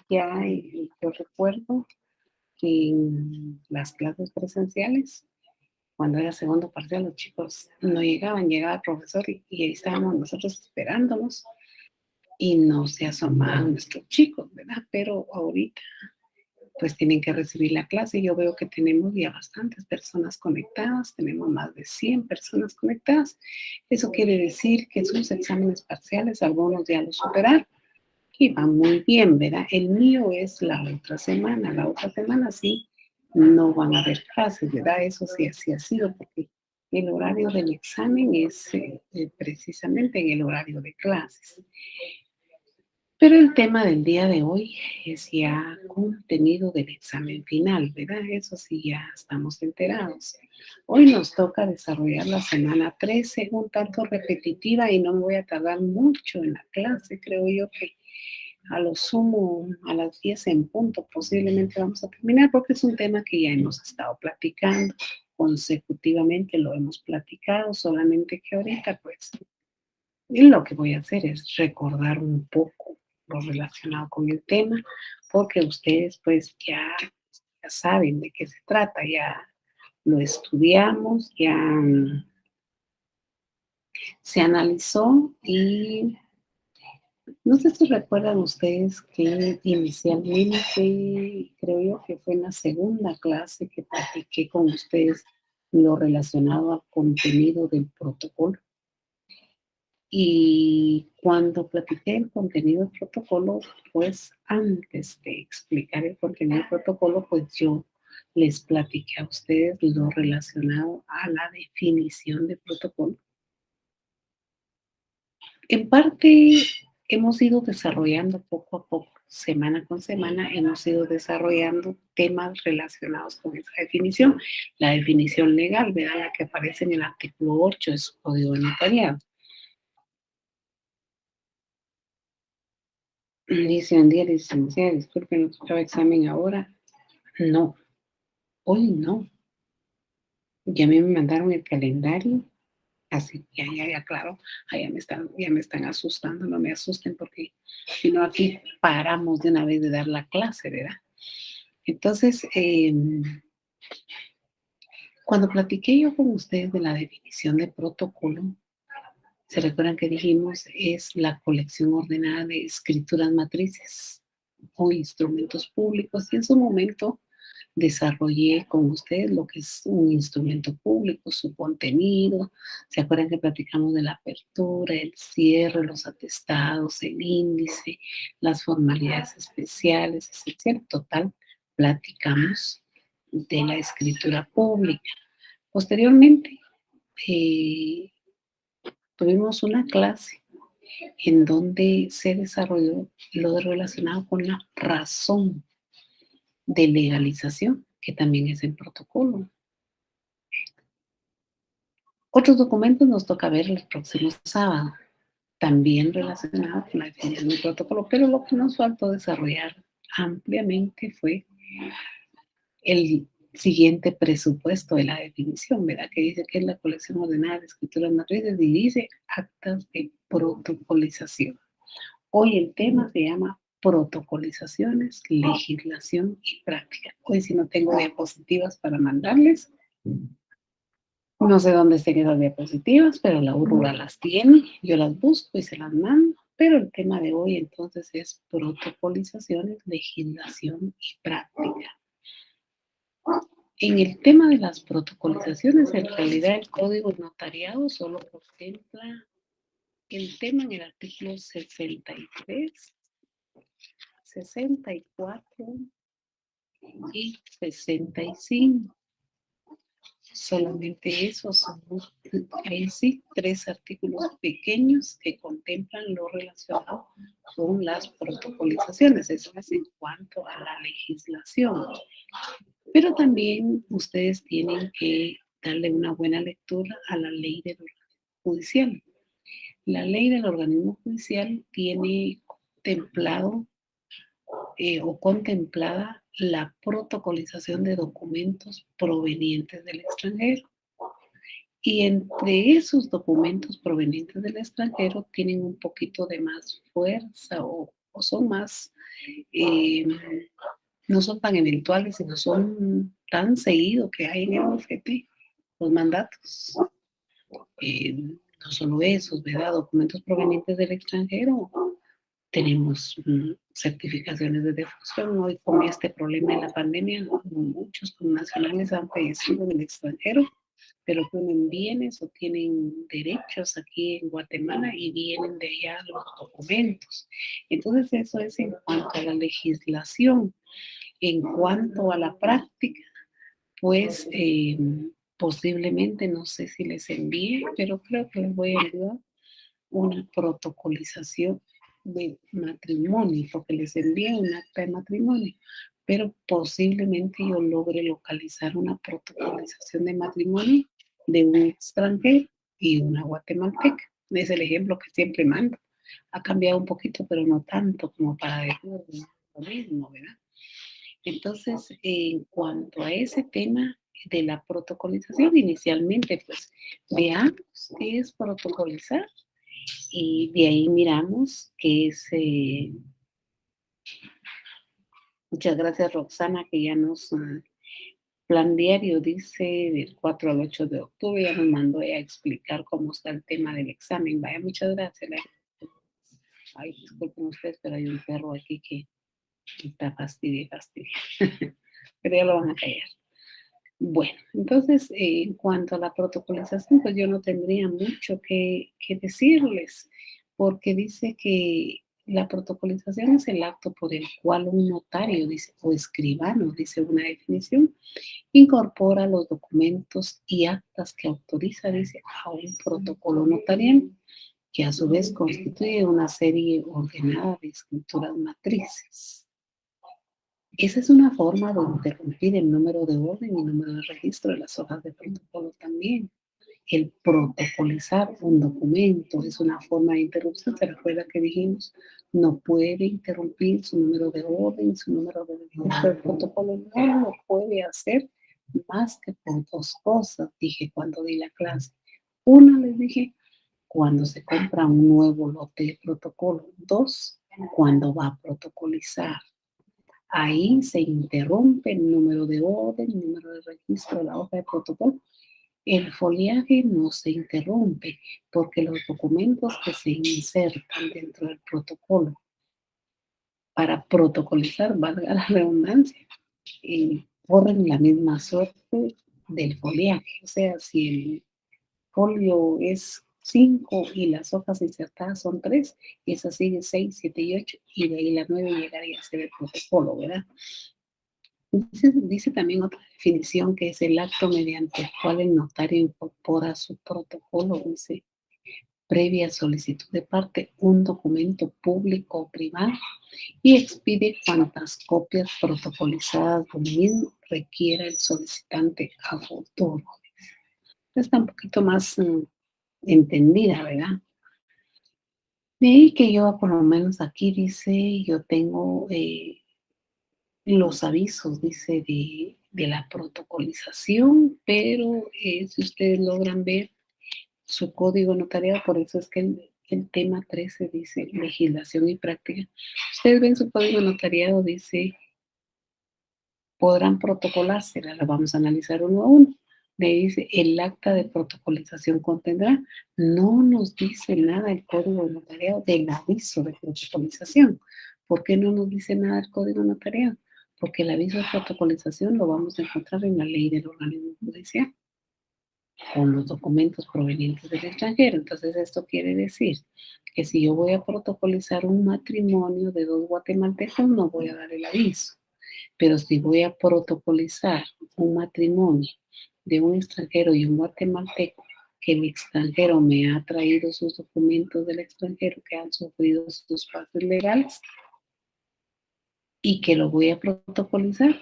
ya yo recuerdo que en las clases presenciales, cuando era segundo parcial, los chicos no llegaban, llegaba el profesor y ahí estábamos nosotros esperándonos y no se asomaban nuestros chicos, ¿verdad? Pero ahorita pues tienen que recibir la clase. Yo veo que tenemos ya bastantes personas conectadas, tenemos más de 100 personas conectadas. Eso quiere decir que sus exámenes parciales, algunos ya los superaron y van muy bien, ¿verdad? El mío es la otra semana sí, no van a haber clases, ¿verdad? Eso sí, así ha sido, porque el horario del examen es precisamente en el horario de clases. Pero el tema del día de hoy es ya contenido del examen final, ¿verdad? Eso sí, ya estamos enterados. Hoy nos toca desarrollar la semana 13, un tanto repetitiva y no me voy a tardar mucho en la clase. Creo yo que a lo sumo a las 10 en punto posiblemente vamos a terminar porque es un tema que ya hemos estado platicando consecutivamente, lo hemos platicado, solamente que ahorita pues y lo que voy a hacer es recordar un poco lo relacionado con el tema, porque ustedes pues ya saben de qué se trata, ya lo estudiamos, ya se analizó y no sé si recuerdan ustedes que inicialmente, creo yo que fue en la segunda clase que platiqué con ustedes lo relacionado al contenido del protocolo. Y cuando platiqué el contenido del protocolo, pues antes de explicar el contenido del protocolo, pues yo les platiqué a ustedes lo relacionado a la definición de protocolo. En parte hemos ido desarrollando poco a poco, semana con semana, hemos ido desarrollando temas relacionados con esa definición. La definición legal, ¿verdad? La que aparece en el artículo 8 de su código de notariado. Dice un día, licenciada, disculpe, no tocaba examen ahora. No, hoy no. Ya me mandaron el calendario, así, ya, claro, ya me están asustando, no me asusten porque si no aquí paramos de una vez de dar la clase, ¿verdad? Entonces, cuando platiqué yo con ustedes de la definición de protocolo, se recuerdan que dijimos es la colección ordenada de escrituras matrices o instrumentos públicos y en su momento desarrollé con ustedes lo que es un instrumento público, su contenido. ¿Se acuerdan que platicamos de la apertura, el cierre, los atestados, el índice, las formalidades especiales, etcétera? Total, platicamos de la escritura pública. Posteriormente, eh, tuvimos una clase en donde se desarrolló lo relacionado con la razón de legalización, que también es el protocolo. Otros documentos nos toca ver el próximo sábado, también relacionado con la definición del protocolo, pero lo que nos faltó desarrollar ampliamente fue el siguiente presupuesto de la definición, ¿verdad? Que dice que es la colección ordenada de escrituras matrices y dice actas de protocolización. Hoy el tema se llama protocolizaciones, legislación y práctica. Hoy si no tengo diapositivas para mandarles, no sé dónde estén esas diapositivas, pero la URURA las tiene, yo las busco y se las mando. Pero el tema de hoy entonces es protocolizaciones, legislación y práctica. En el tema de las protocolizaciones, en realidad el código notariado solo contempla el tema en el artículo 63, 64 y 65. Solamente esos son ahí sí, tres artículos pequeños que contemplan lo relacionado con las protocolizaciones, eso es en cuanto a la legislación. Pero también ustedes tienen que darle una buena lectura a la ley del organismo judicial. La ley del organismo judicial tiene contemplado o contemplada la protocolización de documentos provenientes del extranjero. Y entre esos documentos provenientes del extranjero tienen un poquito de más fuerza o o son más, eh, no son tan eventuales, sino son tan seguidos que hay en el bufete los mandatos. No solo esos, ¿verdad? Documentos provenientes del extranjero. Tenemos certificaciones de defunción. Hoy con este problema de la pandemia, muchos connacionales han fallecido en el extranjero, pero tienen bienes o tienen derechos aquí en Guatemala y vienen de allá los documentos. Entonces eso es en cuanto a la legislación. En cuanto a la práctica, pues posiblemente, no sé si les envíe, pero creo que les voy a enviar una protocolización de matrimonio, porque les envía un acta de matrimonio, pero posiblemente yo logre localizar una protocolización de matrimonio de un extranjero y una guatemalteca. Es el ejemplo que siempre mando. Ha cambiado un poquito, pero no tanto como para decir lo mismo, ¿verdad? Entonces, en cuanto a ese tema de la protocolización, inicialmente, pues veamos qué es protocolizar y de ahí miramos que es, muchas gracias Roxana, que ya nos, plan diario dice del 4 al 8 de octubre, ya nos mandó a explicar cómo está el tema del examen. Vaya, muchas gracias. Ay, disculpen ustedes, pero hay un perro aquí que está fastidia, fastidia. Pero ya lo van a callar. Bueno, entonces, en cuanto a la protocolización, pues yo no tendría mucho que decirles, porque dice que la protocolización es el acto por el cual un notario, dice, o escribano, dice una definición, incorpora los documentos y actas que autoriza, dice, a un protocolo notarial, que a su vez constituye una serie ordenada de escrituras matrices. Esa es una forma de interrumpir el número de orden y número de registro de las hojas de protocolo también. El protocolizar un documento es una forma de interrupción. ¿Se recuerda que dijimos? No puede interrumpir su número de orden, su número de registro del protocolo. No lo puede hacer más que por dos cosas, dije cuando di la clase. Una, les dije, cuando se compra un nuevo lote de protocolo. Dos, cuando va a protocolizar. Ahí se interrumpe el número de orden, el número de registro de la hoja de protocolo. El foliaje no se interrumpe porque los documentos que se insertan dentro del protocolo para protocolizar, valga la redundancia, corren la misma suerte del foliaje. O sea, si el folio es 5 y las hojas insertadas son 3, y esa sigue 6, 7 y 8, y de ahí la 9 llegaría a ser el protocolo, ¿verdad? Dice también otra definición que es el acto mediante el cual el notario incorpora su protocolo, dice, previa solicitud de parte, un documento público o privado y expide cuantas copias protocolizadas del mismo requiera el solicitante a futuro. Está un poquito más entendida, ¿verdad? De ahí que yo, por lo menos aquí dice, yo tengo los avisos, dice, de la protocolización, pero si ustedes logran ver su código notarial, por eso es que el tema 13 dice legislación y práctica. Ustedes ven su código notariado, dice, podrán protocolarse, la vamos a analizar uno a uno. Le dice, el acta de protocolización contendrá, no nos dice nada el código notariado del aviso de protocolización. ¿Por qué no nos dice nada el código notariado? Porque el aviso de protocolización lo vamos a encontrar en la ley del organismo judicial, con los documentos provenientes del extranjero. Entonces, esto quiere decir que si yo voy a protocolizar un matrimonio de dos guatemaltecos, no voy a dar el aviso. Pero si voy a protocolizar un matrimonio de un extranjero y un guatemalteco, que el extranjero me ha traído sus documentos del extranjero que han sufrido sus fases legales y que lo voy a protocolizar,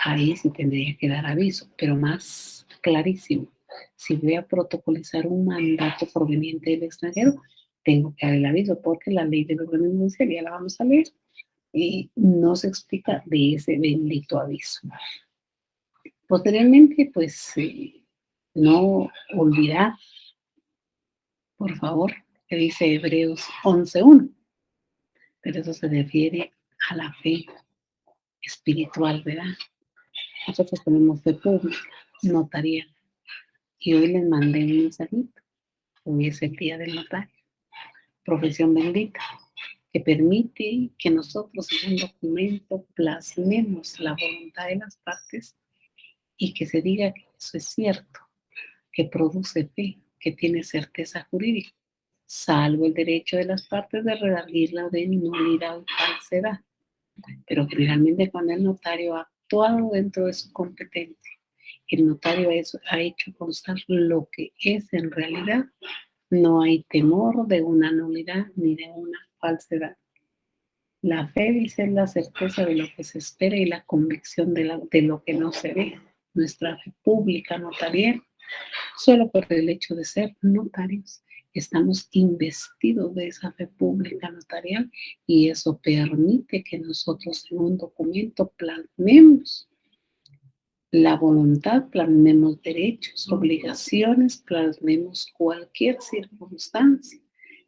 ahí sí tendría que dar aviso, pero más clarísimo. Si voy a protocolizar un mandato proveniente del extranjero, tengo que dar el aviso porque la ley del organismo judicial, ya la vamos a leer, y no se explica de ese bendito aviso. Posteriormente, pues no olvidar, por favor, que dice Hebreos 11:1. pero eso se refiere a la fe espiritual, ¿verdad? Nosotros tenemos fe pública, notarial, y hoy les mandé un mensajito. Hoy es el día del notario, profesión bendita, que permite que nosotros en un documento plasmemos la voluntad de las partes y que se diga que eso es cierto, que produce fe, que tiene certeza jurídica, salvo el derecho de las partes de redarguirla de nulidad o falsedad. Pero generalmente cuando el notario ha actuado dentro de su competencia, el notario ha hecho constar lo que es en realidad, no hay temor de una nulidad ni de una falsedad. La fe dice es la certeza de lo que se espera y la convicción de lo que no se ve. Nuestra fe pública notarial, solo por el hecho de ser notarios, estamos investidos de esa fe pública notarial y eso permite que nosotros en un documento plasmemos la voluntad, plasmemos derechos, obligaciones, plasmemos cualquier circunstancia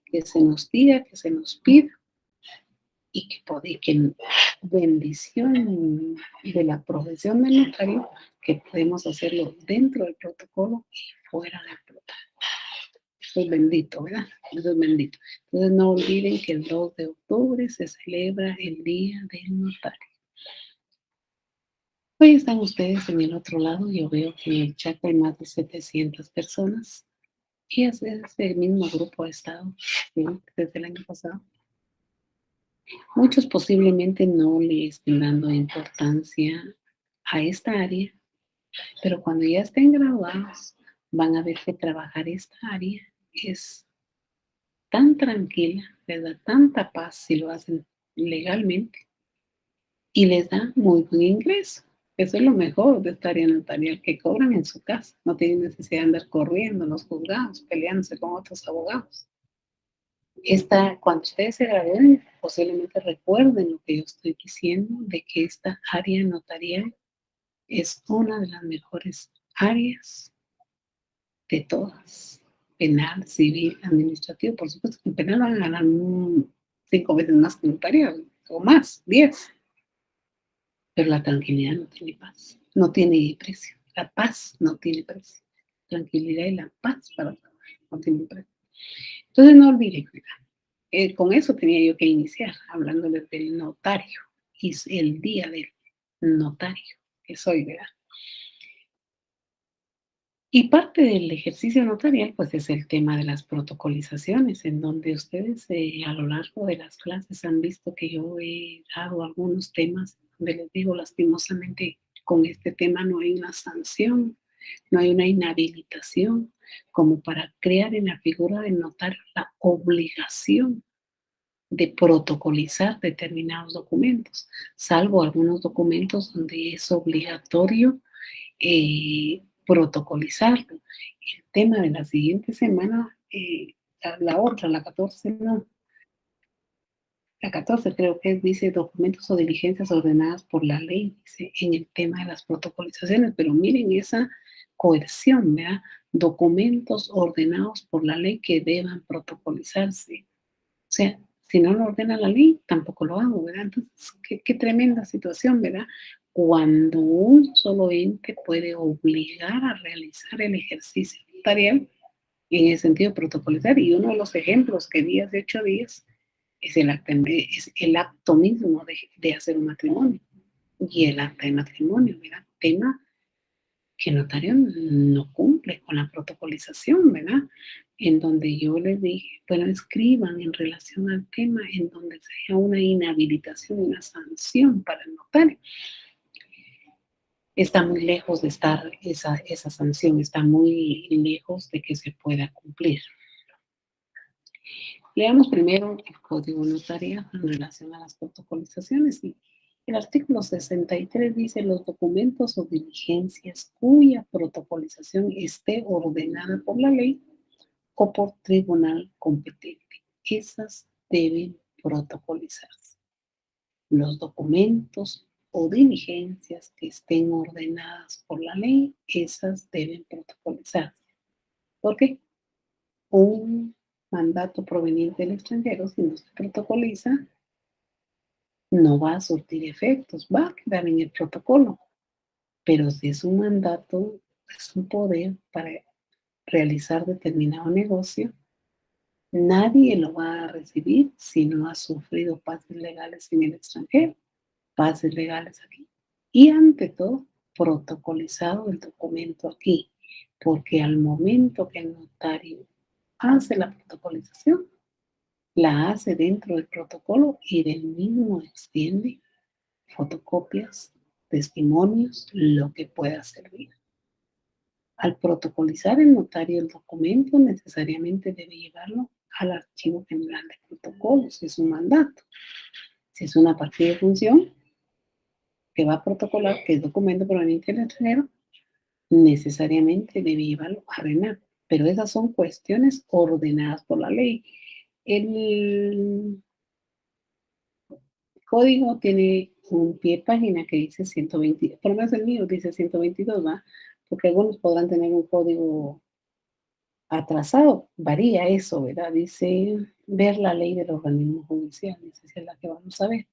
que se nos diga, que se nos pida y que bendición de la profesión del notario, que podemos hacerlo dentro del protocolo y fuera del protocolo. Eso es bendito, ¿verdad? Eso es bendito. Entonces no olviden que el 2 de octubre se celebra el Día del Notario. Hoy están ustedes en el otro lado. Yo veo que en el chat hay más de 700 personas. Y ese es el mismo grupo ha estado, ¿sí? Desde el año pasado. Muchos posiblemente no le estén dando importancia a esta área, pero cuando ya estén graduados van a ver que trabajar esta área es tan tranquila, les da tanta paz si lo hacen legalmente y les da muy buen ingreso. Eso es lo mejor de esta área notarial, que cobran en su casa, no tienen necesidad de andar corriendo en los juzgados, peleándose con otros abogados. Cuando ustedes se gradúen, posiblemente recuerden lo que yo estoy diciendo, de que esta área notarial es una de las mejores áreas de todas. Penal, civil, administrativo. Por supuesto que en penal van a ganar 5 veces más que en notarial, o más, 10. Pero la tranquilidad no tiene paz, no tiene precio. La paz no tiene precio. Tranquilidad y la paz para trabajar no tienen precio. Entonces no olviden, con eso tenía yo que iniciar, hablándoles del notario. Y es el día del notario, que soy, ¿verdad? Y parte del ejercicio notarial, pues es el tema de las protocolizaciones, en donde ustedes a lo largo de las clases han visto que yo he dado algunos temas donde les digo, lastimosamente, con este tema no hay una sanción, no hay una inhabilitación, como para crear en la figura del notario la obligación de protocolizar determinados documentos, salvo algunos documentos donde es obligatorio protocolizarlo. El tema de la siguiente semana, la 14, no, la 14 creo que dice documentos o diligencias ordenadas por la ley, dice, en el tema de las protocolizaciones, pero miren esa coerción, ¿verdad? Documentos ordenados por la ley que deban protocolizarse. O sea, si no lo ordena la ley, tampoco lo hago, ¿verdad? Entonces, qué tremenda situación, ¿verdad? Cuando un solo ente puede obligar a realizar el ejercicio notarial en el sentido de protocolizar. Y uno de los ejemplos que di hace 8 días es el acto mismo de hacer un matrimonio y el acta de matrimonio, ¿verdad? Tema que el notario no cumple con la protocolización, ¿verdad? En donde yo les dije, bueno, escriban en relación al tema en donde sea una inhabilitación, una sanción para el notario. Está muy lejos de estar esa sanción, está muy lejos de que se pueda cumplir. Leamos primero el Código Notarial en relación a las protocolizaciones. Y el artículo 63 dice los documentos o diligencias cuya protocolización esté ordenada por la ley o por tribunal competente. Esas deben protocolizarse. Los documentos o diligencias que estén ordenadas por la ley, esas deben protocolizarse. ¿Por qué? Un mandato proveniente del extranjero, si no se protocoliza, no va a surtir efectos, va a quedar en el protocolo, pero si es un mandato, es un poder para realizar determinado negocio, nadie lo va a recibir si no ha sufrido pases legales en el extranjero, pases legales aquí. Y ante todo, protocolizado el documento aquí, porque al momento que el notario hace la protocolización, la hace dentro del protocolo y del mismo extiende fotocopias, testimonios, lo que pueda servir. Al protocolizar el notario el documento, necesariamente debe llevarlo al archivo general de protocolos, si es un mandato. Si es una partida de función que va a protocolar, que es documento proveniente del extranjero, necesariamente debe llevarlo a RENAP. Pero esas son cuestiones ordenadas por la ley. El código tiene un pie de página que dice 120, por lo menos el mío dice 122, ¿va? Porque algunos podrán tener un código atrasado, varía eso, ¿verdad? Dice ver la ley del organismo judicial, esa es la que vamos a ver.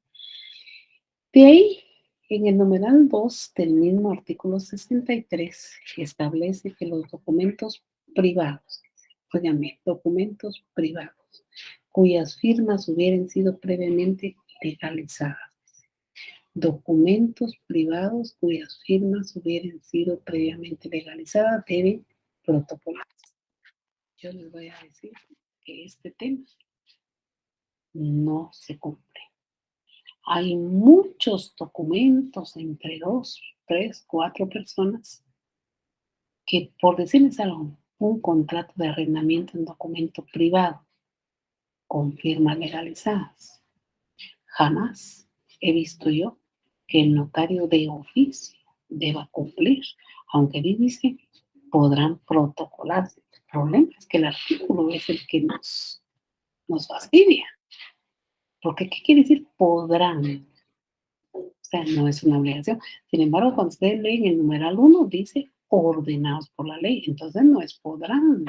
De ahí, en el numeral 2 del mismo artículo 63, establece que los documentos privados, óigame, documentos privados, cuyas firmas hubieran sido previamente legalizadas. Documentos privados cuyas firmas hubieran sido previamente legalizadas deben protocolar. Yo les voy a decir que este tema no se cumple. Hay muchos documentos entre dos, tres, cuatro personas que, por decirles algo, un contrato de arrendamiento en documento privado con firmas legalizadas. Jamás he visto yo que el notario de oficio deba cumplir, aunque dice podrán protocolarse. El problema es que el artículo es el que nos fastidia. Porque, ¿qué quiere decir podrán? O sea, no es una obligación. Sin embargo, cuando ustedes leen el numeral 1, dice ordenados por la ley. Entonces no es podrán.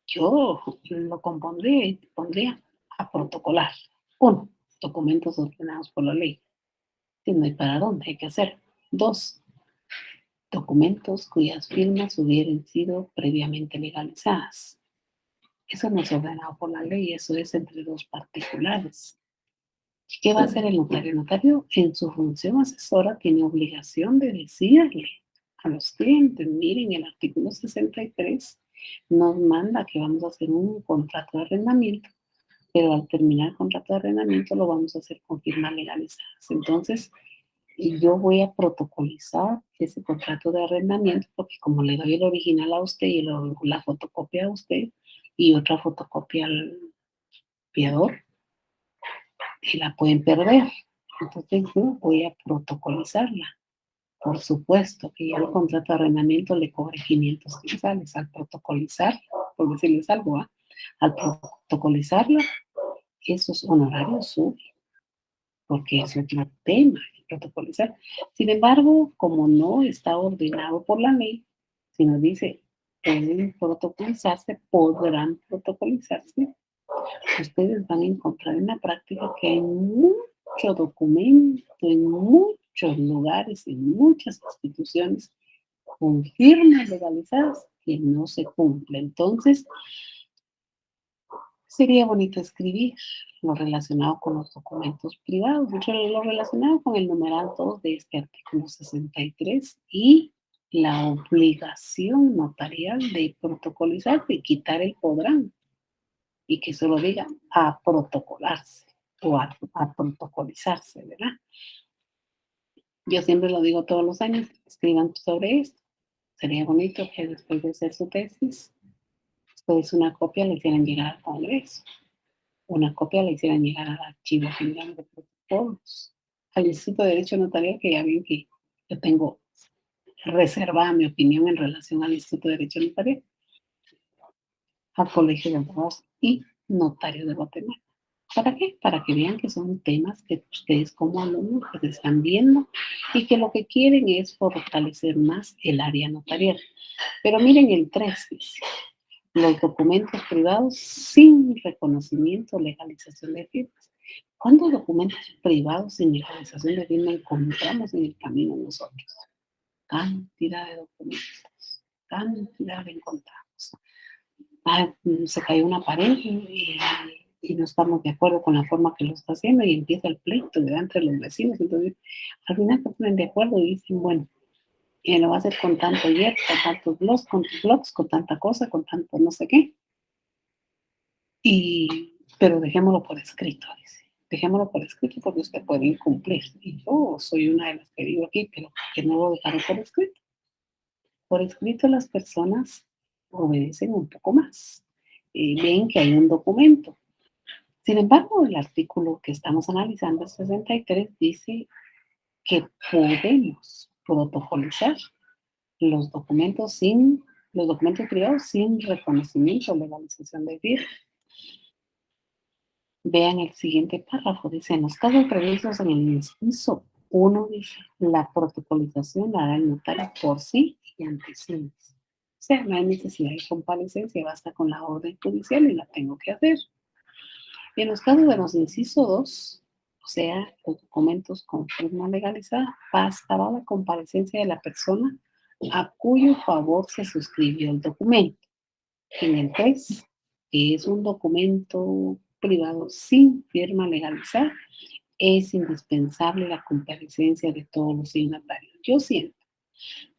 Yo lo compondría y pondría a protocolar. Uno, documentos ordenados por la ley. Si no hay para dónde, hay que hacer. Dos, documentos cuyas firmas hubieran sido previamente legalizadas. Eso no es ordenado por la ley, eso es entre dos particulares. ¿Qué va a hacer el notario? El notario, en su función asesora, tiene obligación de decirle a los clientes, miren, el artículo 63 nos manda que vamos a hacer un contrato de arrendamiento, pero al terminar el contrato de arrendamiento lo vamos a hacer con firmas legalizadas. Entonces, yo voy a protocolizar ese contrato de arrendamiento porque como le doy el original a usted y la fotocopia a usted y otra fotocopia al fiador, y la pueden perder. Entonces yo voy a protocolizarla. Por supuesto que ya el contrato de arrendamiento le cobre 500 quetzales al protocolizar, por decirles algo, ¿ah? Al protocolizarla, esos honorarios suben, porque es otro tema, el protocolizar. Sin embargo, como no está ordenado por la ley, sino dice, pueden protocolizarse, podrán protocolizarse, ustedes van a encontrar en la práctica que hay mucho documento en muchos lugares, en muchas instituciones, con firmas legalizadas que no se cumple. Entonces, sería bonito escribir lo relacionado con los documentos privados, lo relacionado con el numeral 2 de este artículo 63 y la obligación notarial de protocolizar y quitar el podrán y que solo diga a protocolarse o a protocolizarse, ¿verdad? Yo siempre lo digo todos los años, escriban sobre esto. Sería bonito que después de hacer su tesis, ustedes una copia le hicieran llegar al Congreso, una copia le hicieran llegar al Archivo General de Protocolos, al Instituto de Derecho Notarial, que ya ven que yo tengo reservada mi opinión en relación al Instituto de Derecho Notarial, al Colegio de Abogados y Notarios de Guatemala. ¿Para qué? Para que vean que son temas que ustedes como alumnos pues están viendo y que lo que quieren es fortalecer más el área notarial. Pero miren el 3, dice, los documentos privados sin reconocimiento o legalización de firmas. ¿Cuántos documentos privados sin legalización de firma encontramos en el camino nosotros? Cantidad de documentos, cantidad encontramos. Se cayó una pared y no estamos de acuerdo con la forma que lo está haciendo y empieza el pleito entre los vecinos. Entonces, al final se ponen de acuerdo y dicen, bueno, lo va a hacer con tanto hierro, con tantos blogs, con tanta cosa, con tanto no sé qué. Pero dejémoslo por escrito, dice. Dejémoslo por escrito porque usted puede incumplir. Y yo soy una de las que digo aquí, pero que no lo dejaron por escrito. Por escrito las personas obedecen un poco más. Ven que hay un documento. Sin embargo, el artículo que estamos analizando, el 63, dice que podemos protocolizar los documentos los documentos privados sin reconocimiento o legalización de firma. Vean el siguiente párrafo, dice, en los casos previstos en el inciso 1, dice, la protocolización la da el notario por sí y ante sí. O sea, no hay necesidad de comparecencia, basta con la orden judicial y la tengo que hacer. Y en los casos de los inciso 2, o sea, los documentos con firma legalizada, bastará la comparecencia de la persona a cuyo favor se suscribió el documento. En el 3, que es un documento privado sin firma legalizada, es indispensable la comparecencia de todos los signatarios. Yo siento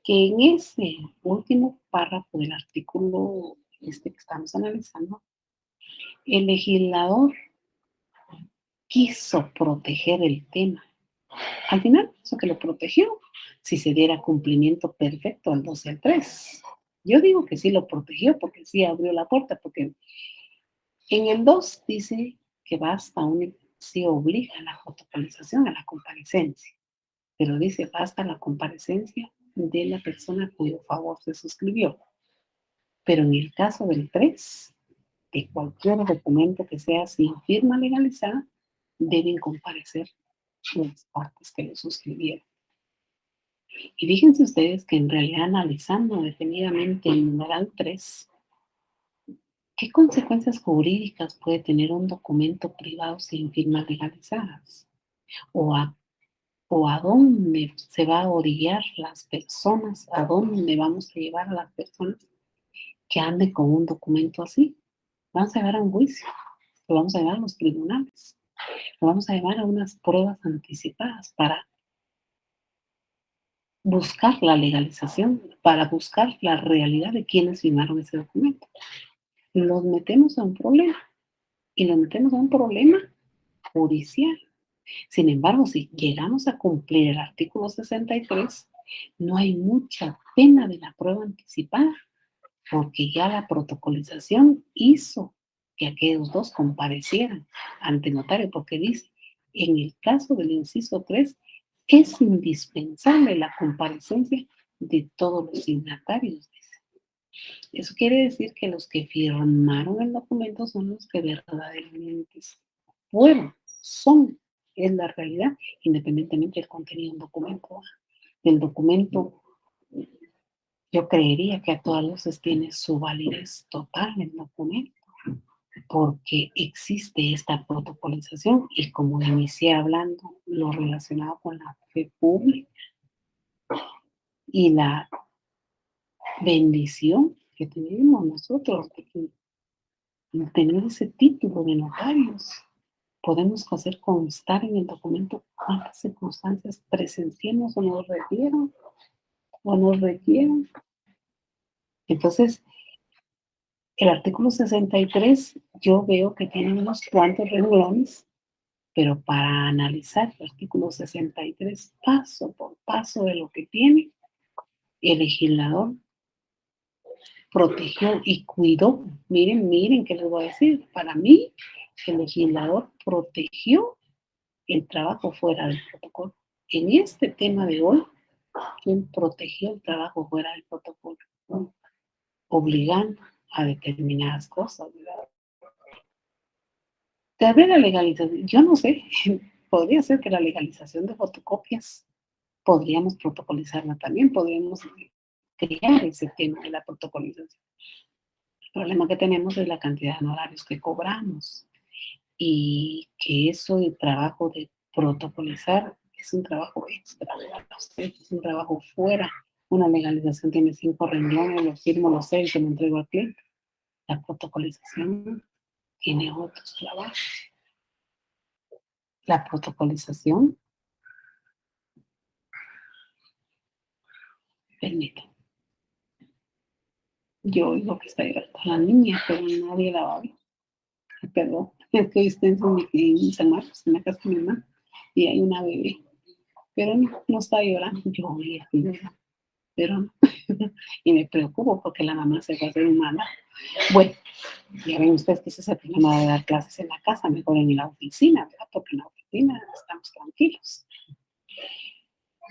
que en ese último párrafo del artículo que estamos analizando, el legislador quiso proteger el tema. Al final, eso que lo protegió, si se diera cumplimiento perfecto al 2 y al 3. Yo digo que sí lo protegió porque sí abrió la puerta, porque en el 2 dice que basta si obliga a la protocolización, a la comparecencia, pero dice basta la comparecencia de la persona a cuyo favor se suscribió. Pero en el caso del 3, de cualquier documento que sea sin firma legalizada, deben comparecer las partes que lo suscribieron. Y fíjense ustedes que en realidad analizando detenidamente el numeral 3, ¿qué consecuencias jurídicas puede tener un documento privado sin firmas legalizadas? ¿O a dónde se va a orillar las personas? ¿A dónde vamos a llevar a las personas que anden con un documento así? Vamos a llevar a un juicio, lo vamos a llevar a los tribunales, lo vamos a llevar a unas pruebas anticipadas para buscar la legalización, para buscar la realidad de quienes firmaron ese documento. Los metemos a un problema y los metemos a un problema judicial. Sin embargo, si llegamos a cumplir el artículo 63, no hay mucha pena de la prueba anticipada, porque ya la protocolización hizo que aquellos dos comparecieran ante notario, porque dice, en el caso del inciso 3, es indispensable la comparecencia de todos los signatarios. Eso quiere decir que los que firmaron el documento son los que verdaderamente fueron, son, es la realidad, independientemente del contenido del documento. Del documento, yo creería que a todas luces tiene su validez total el documento, porque existe esta protocolización y como inicié hablando, lo relacionado con la fe pública y la bendición que tenemos nosotros de tener ese título de notarios. Podemos hacer constar en el documento cuántas circunstancias presenciemos o nos requieran. Entonces, el artículo 63 yo veo que tiene unos cuantos renglones, pero para analizar el artículo 63 paso por paso de lo que tiene, el legislador protegió y cuidó. Miren qué les voy a decir. Para mí, el legislador protegió el trabajo fuera del protocolo. En este tema de hoy, ¿quién protegió el trabajo fuera del protocolo? Obligando a determinadas cosas, ¿verdad? Tal vez la legalización, yo no sé, podría ser que la legalización de fotocopias podríamos protocolizarla también, podríamos crear ese tema de la protocolización. El problema que tenemos es la cantidad de honorarios que cobramos. y que eso, el trabajo de protocolizar, es un trabajo extra, ¿verdad? Es un trabajo fuera. Una legalización tiene 5 renglones, los firmo los 6 y lo entrego al cliente. La protocolización tiene otros trabajos. La protocolización, permite. Yo oigo que está llorando la niña, pero nadie la va a ver. Perdón, es que hoy estoy en San Marcos, en la casa de mi mamá, y hay una bebé, pero no, no está llorando. Yo oía que llora, pero no. Y me preocupo porque la mamá se va a hacer humana. Bueno, ya ven ustedes que ese es el problema de dar clases en la casa, mejor en la oficina, ¿verdad? Porque en la oficina estamos tranquilos.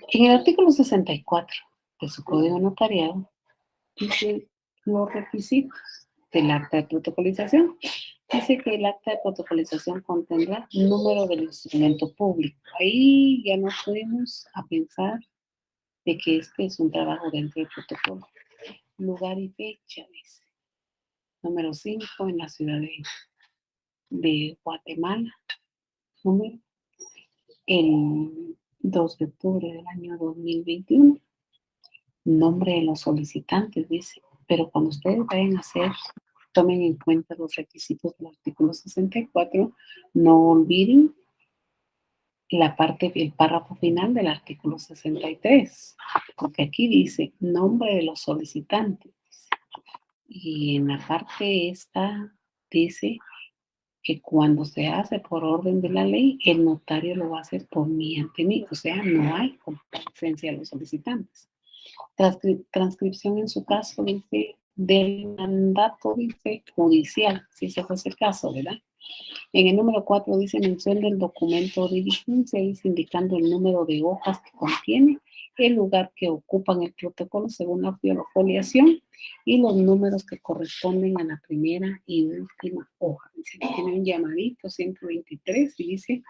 En el artículo 64 de su código notariado dice los requisitos del acta de protocolización. Dice que el acta de protocolización contendrá número del instrumento público. Ahí ya nos fuimos a pensar de que este es un trabajo dentro del protocolo. Lugar y fecha, dice. Número 5 en la ciudad de Guatemala. Número el 2 de octubre del año 2021. Nombre de los solicitantes, dice. Pero cuando ustedes vayan a hacer, tomen en cuenta los requisitos del artículo 64. No olviden el párrafo final del artículo 63, porque aquí dice nombre de los solicitantes. Y en la parte esta dice que cuando se hace por orden de la ley, el notario lo va a hacer por mí ante mí. O sea, no hay comparecencia de los solicitantes. Transcripción en su caso dice del mandato, dice judicial, si ese fuese el caso, ¿verdad? En el número 4 dice mención del documento de diligencia, dice indicando el número de hojas que contiene, el lugar que ocupan el protocolo según la foliación y los números que corresponden a la primera y última hoja. Dice que tiene un llamadito 123 y dice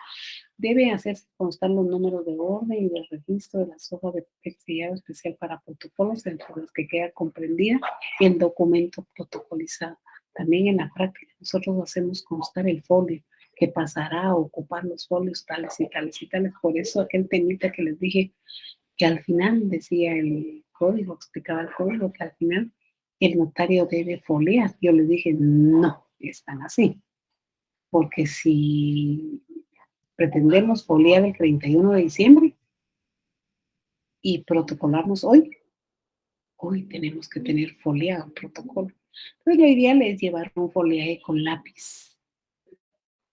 debe hacerse constar los números de orden y del registro de las hojas de papel sellado especial para protocolos, entre los que queda comprendida el documento protocolizado. También en la práctica nosotros hacemos constar el folio que pasará a ocupar los folios tales y tales y tales. Por eso aquel temita que les dije que al final decía el código, explicaba el código que al final el notario debe foliar. Yo les dije, no, están así. Porque si pretendemos foliar el 31 de diciembre y protocolarnos hoy tenemos que tener foliado el protocolo. Entonces lo ideal es llevar un foliaje con lápiz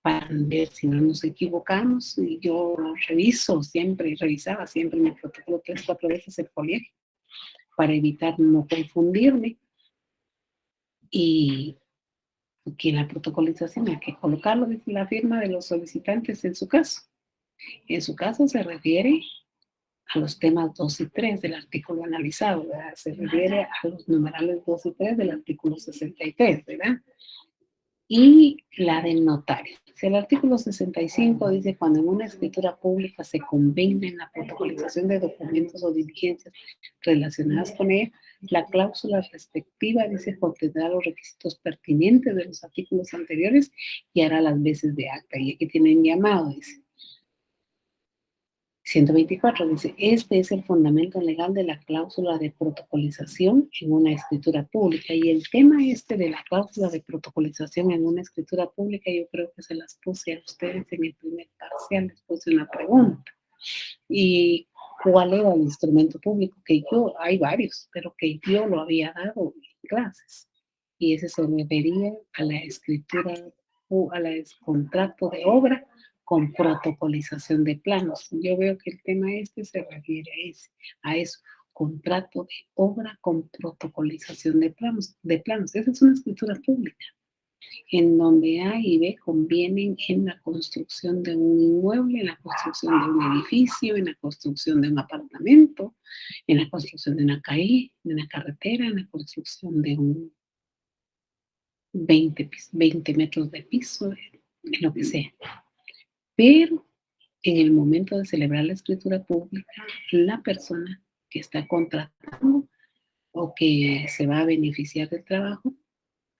para ver si no nos equivocamos. Y yo revisaba siempre mi protocolo 3-4 veces el foliaje para evitar no confundirme. Y aquí en la protocolización hay que colocarlo, dice la firma de los solicitantes en su caso. En su caso se refiere a los temas 2 y 3 del artículo analizado, ¿verdad? Se refiere a los numerales 2 y 3 del artículo 63, ¿verdad? Y la del notario. Si el artículo 65 dice cuando en una escritura pública se convenga en la protocolización de documentos o diligencias relacionadas con ella, la cláusula respectiva dice contendrá los requisitos pertinentes de los artículos anteriores y hará las veces de acta. Y aquí tienen llamado, dice. 124 dice, este es el fundamento legal de la cláusula de protocolización en una escritura pública. Y el tema este de la cláusula de protocolización en una escritura pública, yo creo que se las puse a ustedes en el primer parcial, les puse una pregunta. ¿Y cuál era el instrumento público? Hay varios, pero que yo lo había dado en clases. Y ese se refería a la escritura, al contrato de obra con protocolización de planos. Yo veo que el tema este se refiere a eso, contrato de obra con protocolización de planos. Esa es una escritura pública, en donde A y B convienen en la construcción de un inmueble, en la construcción de un edificio, en la construcción de un apartamento, en la construcción de una calle, de una carretera, en la construcción de un 20 metros de piso, en lo que sea. Pero en el momento de celebrar la escritura pública, la persona que está contratando o que se va a beneficiar del trabajo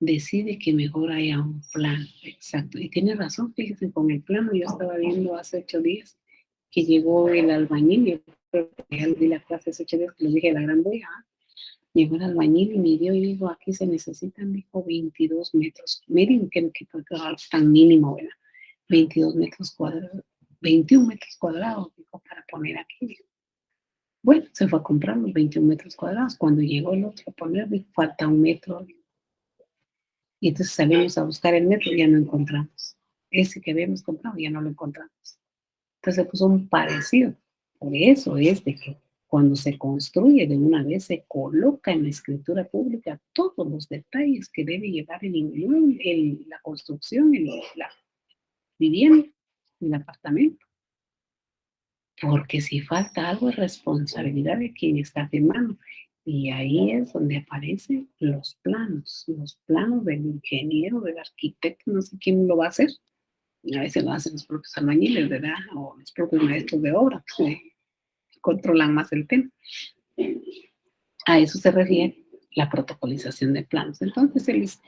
decide que mejor haya un plan. Exacto. Y tiene razón, fíjense, con el plano yo estaba viendo hace 8 días que llegó el albañil, yo creo que ya di la clase hace 8 días que lo dije a la gran boya, llegó el albañil y midió y dijo, aquí se necesitan, dijo, 22 metros. Miren que tan mínimo, ¿verdad? 22 metros cuadrados, 21 metros cuadrados, dijo, para poner aquí. Dijo. Bueno, se fue a comprar los 21 metros cuadrados. Cuando llegó el otro a poner, dijo, falta un metro. Y entonces salimos a buscar el metro y ya no encontramos. Ese que habíamos comprado ya no lo encontramos. Entonces se puso un parecido. Por eso es de que cuando se construye de una vez se coloca en la escritura pública todos los detalles que debe llevar el inmueble, la construcción, la vivienda, el apartamento. Porque si falta algo es responsabilidad de quien está firmando. Y ahí es donde aparecen los planos del ingeniero, del arquitecto, no sé quién lo va a hacer. A veces lo hacen los propios albañiles, ¿verdad? O los propios maestros de obra, que controlan más el tema. A eso se refiere la protocolización de planos. Entonces,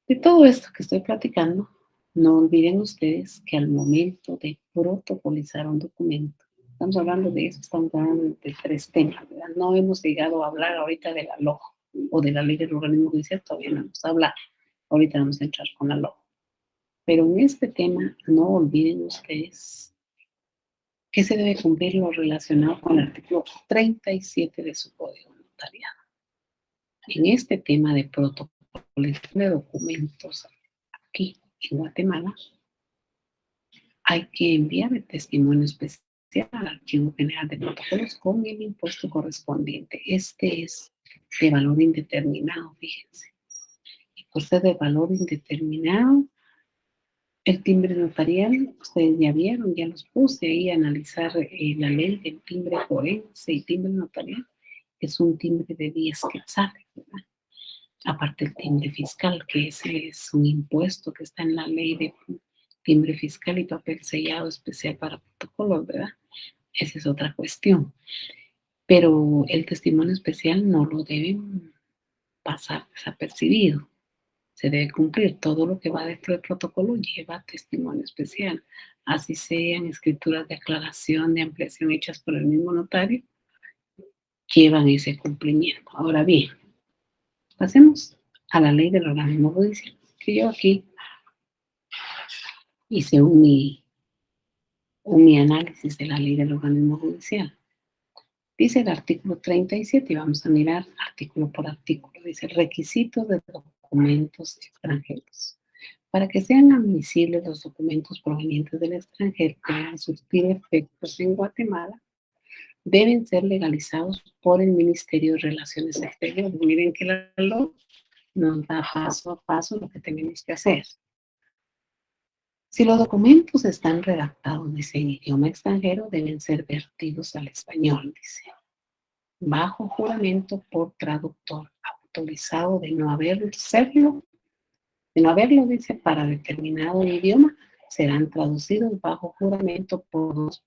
de todo esto que estoy platicando, no olviden ustedes que al momento de protocolizar un documento, estamos hablando de eso, estamos hablando de 3 temas, ¿verdad? No hemos llegado a hablar ahorita de la LOJ o de la ley del organismo judicial, todavía no hemos hablado. Ahorita vamos a entrar con la LOJ. Pero en este tema, no olviden ustedes que se debe cumplir lo relacionado con el artículo 37 de su Código Notariado. En este tema de protocolización de documentos aquí en Guatemala, hay que enviar el testimonio especial al Archivo General de Protocolos con el impuesto correspondiente. Este es de valor indeterminado, fíjense. Y por ser de valor indeterminado, el timbre notarial, ustedes ya vieron, ya los puse ahí a analizar la ley del timbre forense y timbre notarial. Es un timbre de 10 quetzales, ¿verdad? Aparte el timbre fiscal, que ese es un impuesto que está en la ley de timbre fiscal y papel sellado especial para protocolos, ¿verdad? Esa es otra cuestión. Pero el testimonio especial no lo deben pasar desapercibido. Se debe cumplir. Todo lo que va dentro del protocolo lleva testimonio especial. Así sean escrituras de aclaración, de ampliación hechas por el mismo notario, llevan ese cumplimiento. Ahora bien, pasemos a la ley del organismo judicial, que yo aquí hice un análisis de la ley del organismo judicial. Dice el artículo 37 y vamos a mirar artículo por artículo. Dice requisitos de documentos extranjeros. Para que sean admisibles los documentos provenientes del extranjero que van a surtir efectos en Guatemala, deben ser legalizados por el Ministerio de Relaciones Exteriores. Miren que la ley nos da paso a paso lo que tenemos que hacer. Si los documentos están redactados, dice, en idioma extranjero, deben ser vertidos al español, dice, bajo juramento por traductor autorizado de no haberlo, dice, para determinado idioma, serán traducidos bajo juramento por los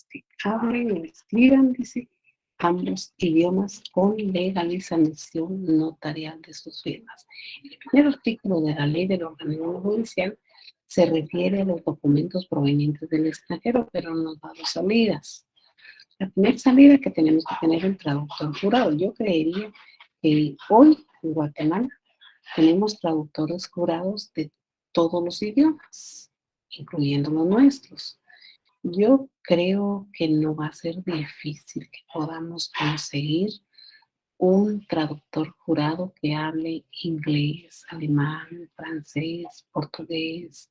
que hablen o escriban, dice, ambos idiomas con legalización notarial de sus firmas. El primer artículo de la ley del organismo judicial se refiere a los documentos provenientes del extranjero, pero nos da dos salidas. La primera salida que tenemos que tener un traductor jurado. Yo creería que hoy en Guatemala tenemos traductores jurados de todos los idiomas, incluyendo los nuestros. Yo creo que no va a ser difícil que podamos conseguir un traductor jurado que hable inglés, alemán, francés, portugués.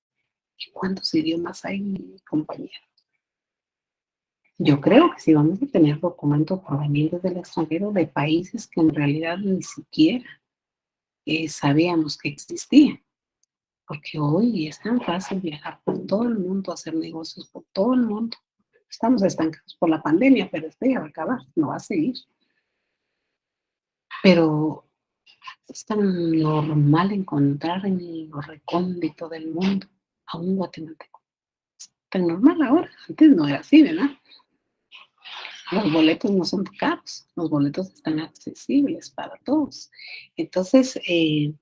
¿Y cuántos idiomas hay, compañero? Yo creo que si vamos a tener documentos provenientes del extranjero de países que en realidad ni siquiera sabíamos que existían. Porque hoy es tan fácil viajar por todo el mundo, hacer negocios por todo el mundo. Estamos estancados por la pandemia, pero esto ya va a acabar, no va a seguir. Pero es tan normal encontrar en lo recóndito del mundo a un guatemalteco. Es tan normal ahora, antes no era así, ¿verdad? Los boletos no son caros, los boletos están accesibles para todos. Entonces, en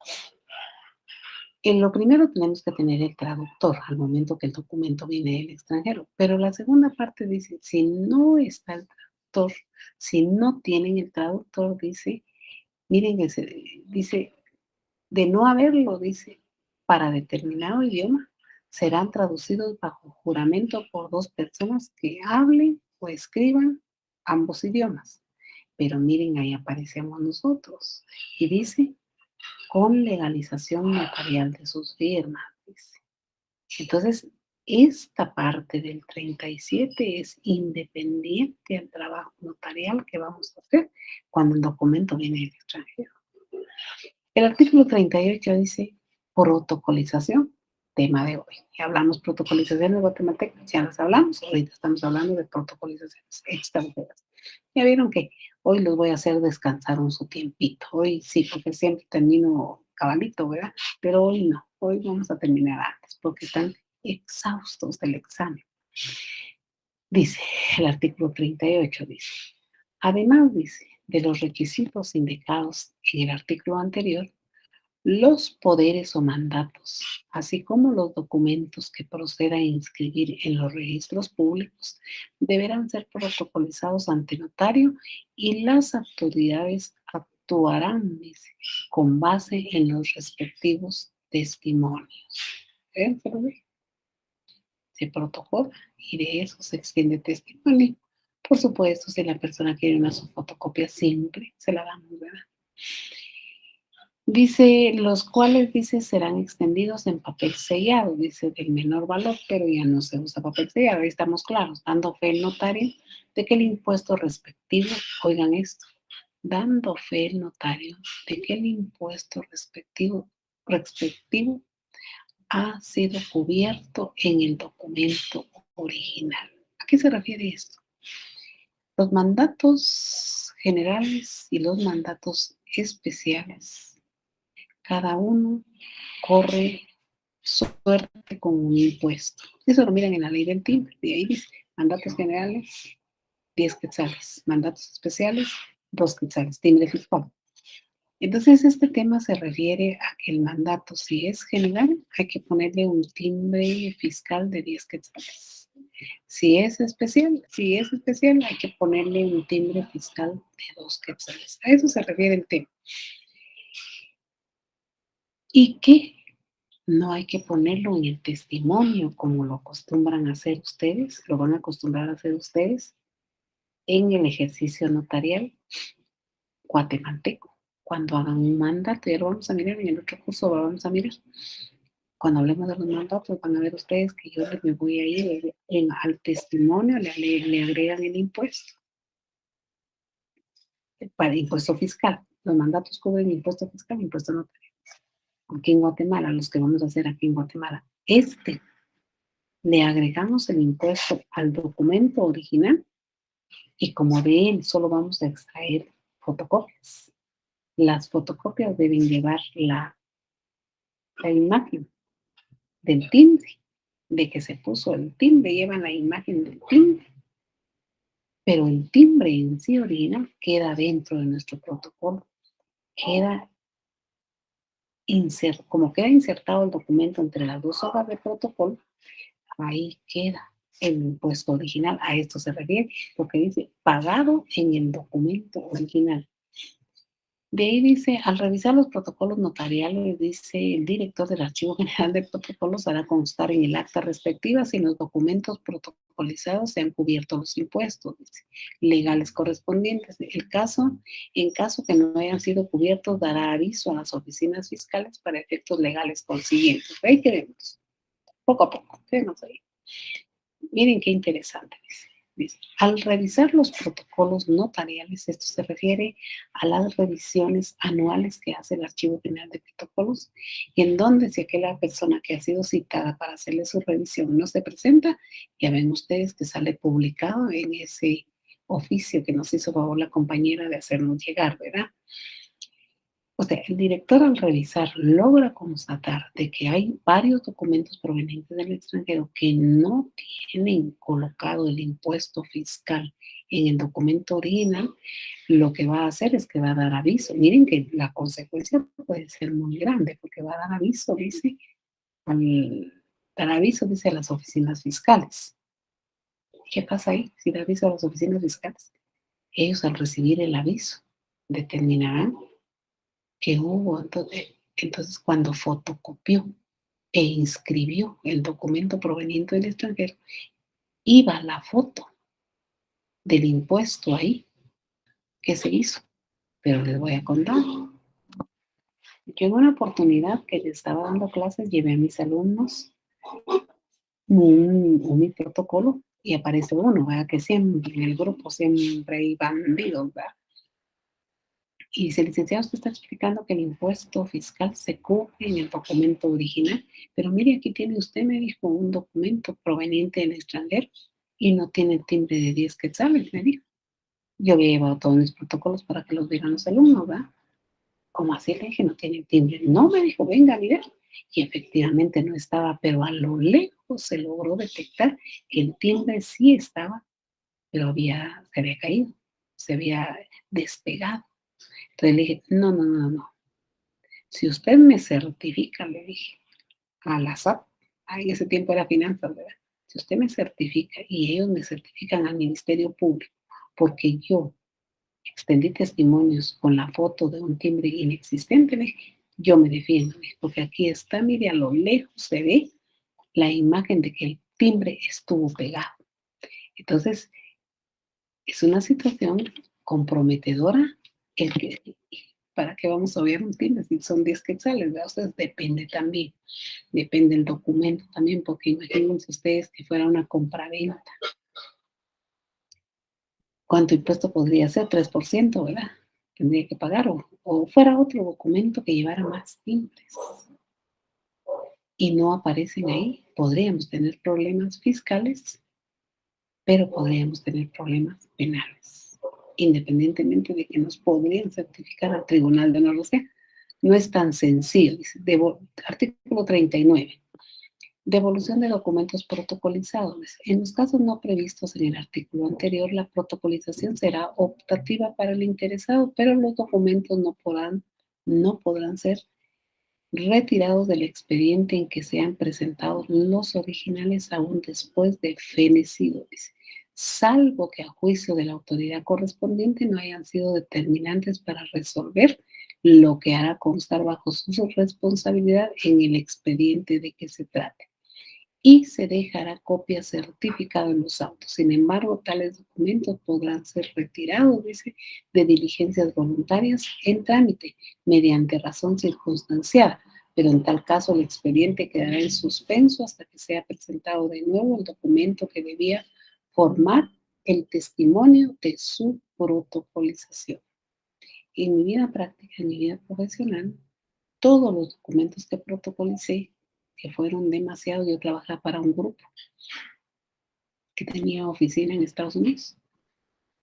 lo primero tenemos que tener el traductor al momento que el documento viene del extranjero, pero la segunda parte dice, si no está el traductor, si no tienen el traductor, dice, miren, dice, de no haberlo, dice, para determinado idioma, serán traducidos bajo juramento por dos personas que hablen o escriban ambos idiomas. Pero miren, ahí aparecemos nosotros. Y dice, con legalización notarial de sus firmas, dice. Entonces, esta parte del 37 es independiente al trabajo notarial que vamos a hacer cuando el documento viene del extranjero. El artículo 38 dice protocolización, tema de hoy. Ya hablamos protocolizaciones guatemaltecas, ya las hablamos, ahorita estamos hablando de protocolizaciones extranjeras. Ya vieron que hoy los voy a hacer descansar un su tiempito. Hoy sí, porque siempre termino cabalito, ¿verdad? Pero hoy no, hoy vamos a terminar antes porque están exhaustos del examen. Dice el artículo 38, dice, además, dice, de los requisitos indicados en el artículo anterior, los poderes o mandatos, así como los documentos que proceda a inscribir en los registros públicos, deberán ser protocolizados ante notario y las autoridades actuarán, dice, con base en los respectivos testimonios. ¿Eh? Se protocola y de eso se extiende testimonio. Por supuesto, si la persona quiere una fotocopia simple, se la damos, ¿verdad? Dice, los cuales, dice, serán extendidos en papel sellado, dice, del menor valor, pero ya no se usa papel sellado, ahí estamos claros, dando fe el notario de que el impuesto respectivo, oigan esto, dando fe el notario de que el impuesto respectivo ha sido cubierto en el documento original. ¿A qué se refiere esto? Los mandatos generales y los mandatos especiales, cada uno corre suerte con un impuesto. Eso lo miran en la ley del timbre. De ahí dice, mandatos generales, 10 quetzales. Mandatos especiales, 2 quetzales. Timbre fiscal. Entonces, este tema se refiere a que el mandato, si es general, hay que ponerle un timbre fiscal de 10 quetzales. Si es especial, hay que ponerle un timbre fiscal de 2 quetzales. A eso se refiere el tema. ¿Y qué? No hay que ponerlo en el testimonio como lo acostumbran a hacer ustedes, lo van a acostumbrar a hacer ustedes en el ejercicio notarial guatemalteco. Cuando hagan un mandato, ya lo vamos a mirar en el otro curso, lo vamos a mirar. Cuando hablemos de los mandatos, van a ver ustedes que yo me voy a ir al testimonio, le agregan el impuesto, para impuesto fiscal. Los mandatos cubren impuesto fiscal, impuesto notarial. Aquí en Guatemala, los que vamos a hacer aquí en Guatemala, le agregamos el impuesto al documento original y como de él solo vamos a extraer fotocopias. Las fotocopias deben llevar la imagen del timbre, de que se puso el timbre, llevan la imagen del timbre, pero el timbre en sí original queda dentro de nuestro protocolo, queda como queda insertado el documento entre las dos hojas de protocolo, ahí queda el impuesto original. A esto se refiere, porque dice pagado en el documento original. De ahí dice, al revisar los protocolos notariales, dice el director del Archivo General de Protocolos hará constar en el acta respectiva si en los documentos protocolizados se han cubierto los impuestos, dice, legales correspondientes. En caso que no hayan sido cubiertos, dará aviso a las oficinas fiscales para efectos legales consiguientes. Ahí queremos, poco a poco, queremos ahí. Miren qué interesante, dice, al revisar los protocolos notariales, esto se refiere a las revisiones anuales que hace el Archivo General de Protocolos, y en donde si aquella persona que ha sido citada para hacerle su revisión no se presenta, ya ven ustedes que sale publicado en ese oficio que nos hizo favor la compañera de hacernos llegar, ¿verdad? O sea, el director al revisar logra constatar de que hay varios documentos provenientes del extranjero que no tienen colocado el impuesto fiscal en el documento original. Lo que va a hacer es que va a dar aviso. Miren que la consecuencia puede ser muy grande porque va a dar aviso, dice, al, dar aviso, dice, a las oficinas fiscales. ¿Qué pasa ahí? Si da aviso a las oficinas fiscales, ellos al recibir el aviso determinarán que hubo. Entonces, cuando fotocopió e inscribió el documento proveniente del extranjero, iba la foto del impuesto ahí que se hizo. Pero les voy a contar. Yo en una oportunidad que les estaba dando clases, llevé a mis alumnos mi protocolo y aparece uno, ¿verdad? Que siempre en el grupo siempre hay bandidos, ¿verdad? Y dice, licenciado, usted está explicando que el impuesto fiscal se cubre en el documento original, pero mire, aquí tiene usted, me dijo, un documento proveniente del extranjero y no tiene el timbre de 10 quetzales, me dijo. Yo había llevado todos mis protocolos para que los vieran los alumnos, ¿verdad? Como así le dije, no tiene el timbre. No, me dijo, venga a mirar. Y efectivamente no estaba, pero a lo lejos se logró detectar que el timbre sí estaba, pero se había caído, se había despegado. Entonces le dije, no, no, no, no. Si usted me certifica, le dije, a la SAT, en ese tiempo era finanzas, ¿verdad? Si usted me certifica y ellos me certifican al Ministerio Público, porque yo extendí testimonios con la foto de un timbre inexistente, le dije, yo me defiendo, le dije, porque aquí está, mire, a lo lejos se ve la imagen de que el timbre estuvo pegado. Entonces, es una situación comprometedora el que, ¿para qué vamos a obviar un timbre si son 10 quetzales? ¿Verdad? O sea, depende también, depende del documento también, porque imagínense ustedes que fuera una compraventa. ¿Cuánto impuesto podría ser? 3%, ¿verdad? Tendría que pagar, o fuera otro documento que llevara más timbres y no aparecen ahí, podríamos tener problemas fiscales, pero podríamos tener problemas penales, independientemente de que nos podrían certificar al Tribunal de Honor. O sea, no es tan sencillo. Dice, artículo 39. Devolución de documentos protocolizados. En los casos no previstos en el artículo anterior, la protocolización será optativa para el interesado, pero los documentos no podrán ser retirados del expediente en que sean presentados los originales aún después de fenecido, dice, salvo que a juicio de la autoridad correspondiente no hayan sido determinantes para resolver lo que hará constar bajo su responsabilidad en el expediente de que se trate, y se dejará copia certificada en los autos. Sin embargo, tales documentos podrán ser retirados, dice, de diligencias voluntarias en trámite mediante razón circunstanciada, pero en tal caso el expediente quedará en suspenso hasta que sea presentado de nuevo el documento que debía formar el testimonio de su protocolización. En mi vida práctica, en mi vida profesional, todos los documentos que protocolicé, que fueron demasiados, yo trabajaba para un grupo que tenía oficina en Estados Unidos.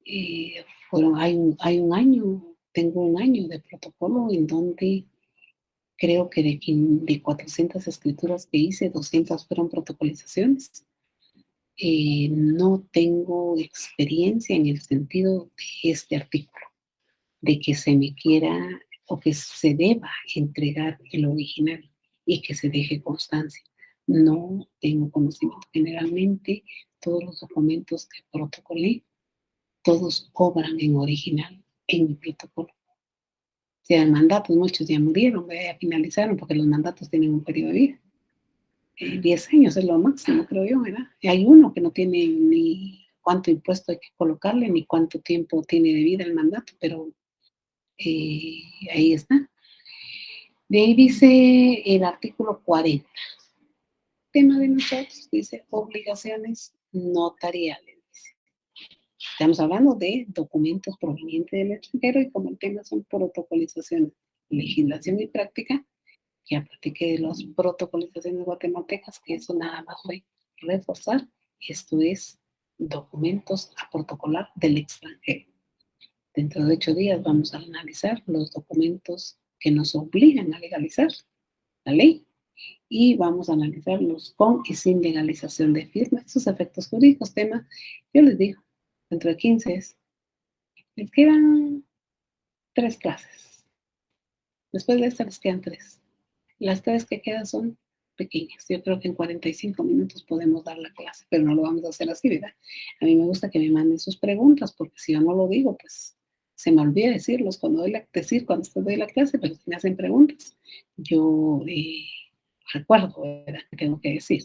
Hay un año, tengo un año de protocolo en donde creo que de 400 escrituras que hice, 200 fueron protocolizaciones. No tengo experiencia en el sentido de este artículo, de que se me quiera o que se deba entregar el original y que se deje constancia. No tengo conocimiento. Generalmente, todos los documentos que protocolé, todos obran en original en mi protocolo. Si hay mandatos, muchos ya murieron, ya finalizaron, porque los mandatos tienen un periodo de vida. 10 años es lo máximo, creo yo, ¿verdad? Y hay uno que no tiene ni cuánto impuesto hay que colocarle, ni cuánto tiempo tiene de vida el mandato, pero ahí está. De ahí dice el artículo 40. Tema de nosotros, dice obligaciones notariales. Dice. Estamos hablando de documentos provenientes del extranjero y como el tema son protocolizaciones, legislación y práctica, ya platiqué de las protocolizaciones guatemaltecas, que eso nada más fue reforzar. Esto es documentos a protocolar del extranjero. Dentro de 8 días vamos a analizar los documentos que nos obligan a legalizar la ley y vamos a analizarlos con y sin legalización de firma, esos efectos jurídicos, tema, yo les digo, dentro de 15 les quedan 3 clases, después de esta les quedan 3. Las 3 que quedan son pequeñas. Yo creo que en 45 minutos podemos dar la clase, pero no lo vamos a hacer así, ¿verdad? A mí me gusta que me manden sus preguntas, porque si yo no lo digo, pues se me olvida decirlos cuando cuando doy la clase, pero si me hacen preguntas, yo recuerdo, ¿verdad?, que tengo que decir.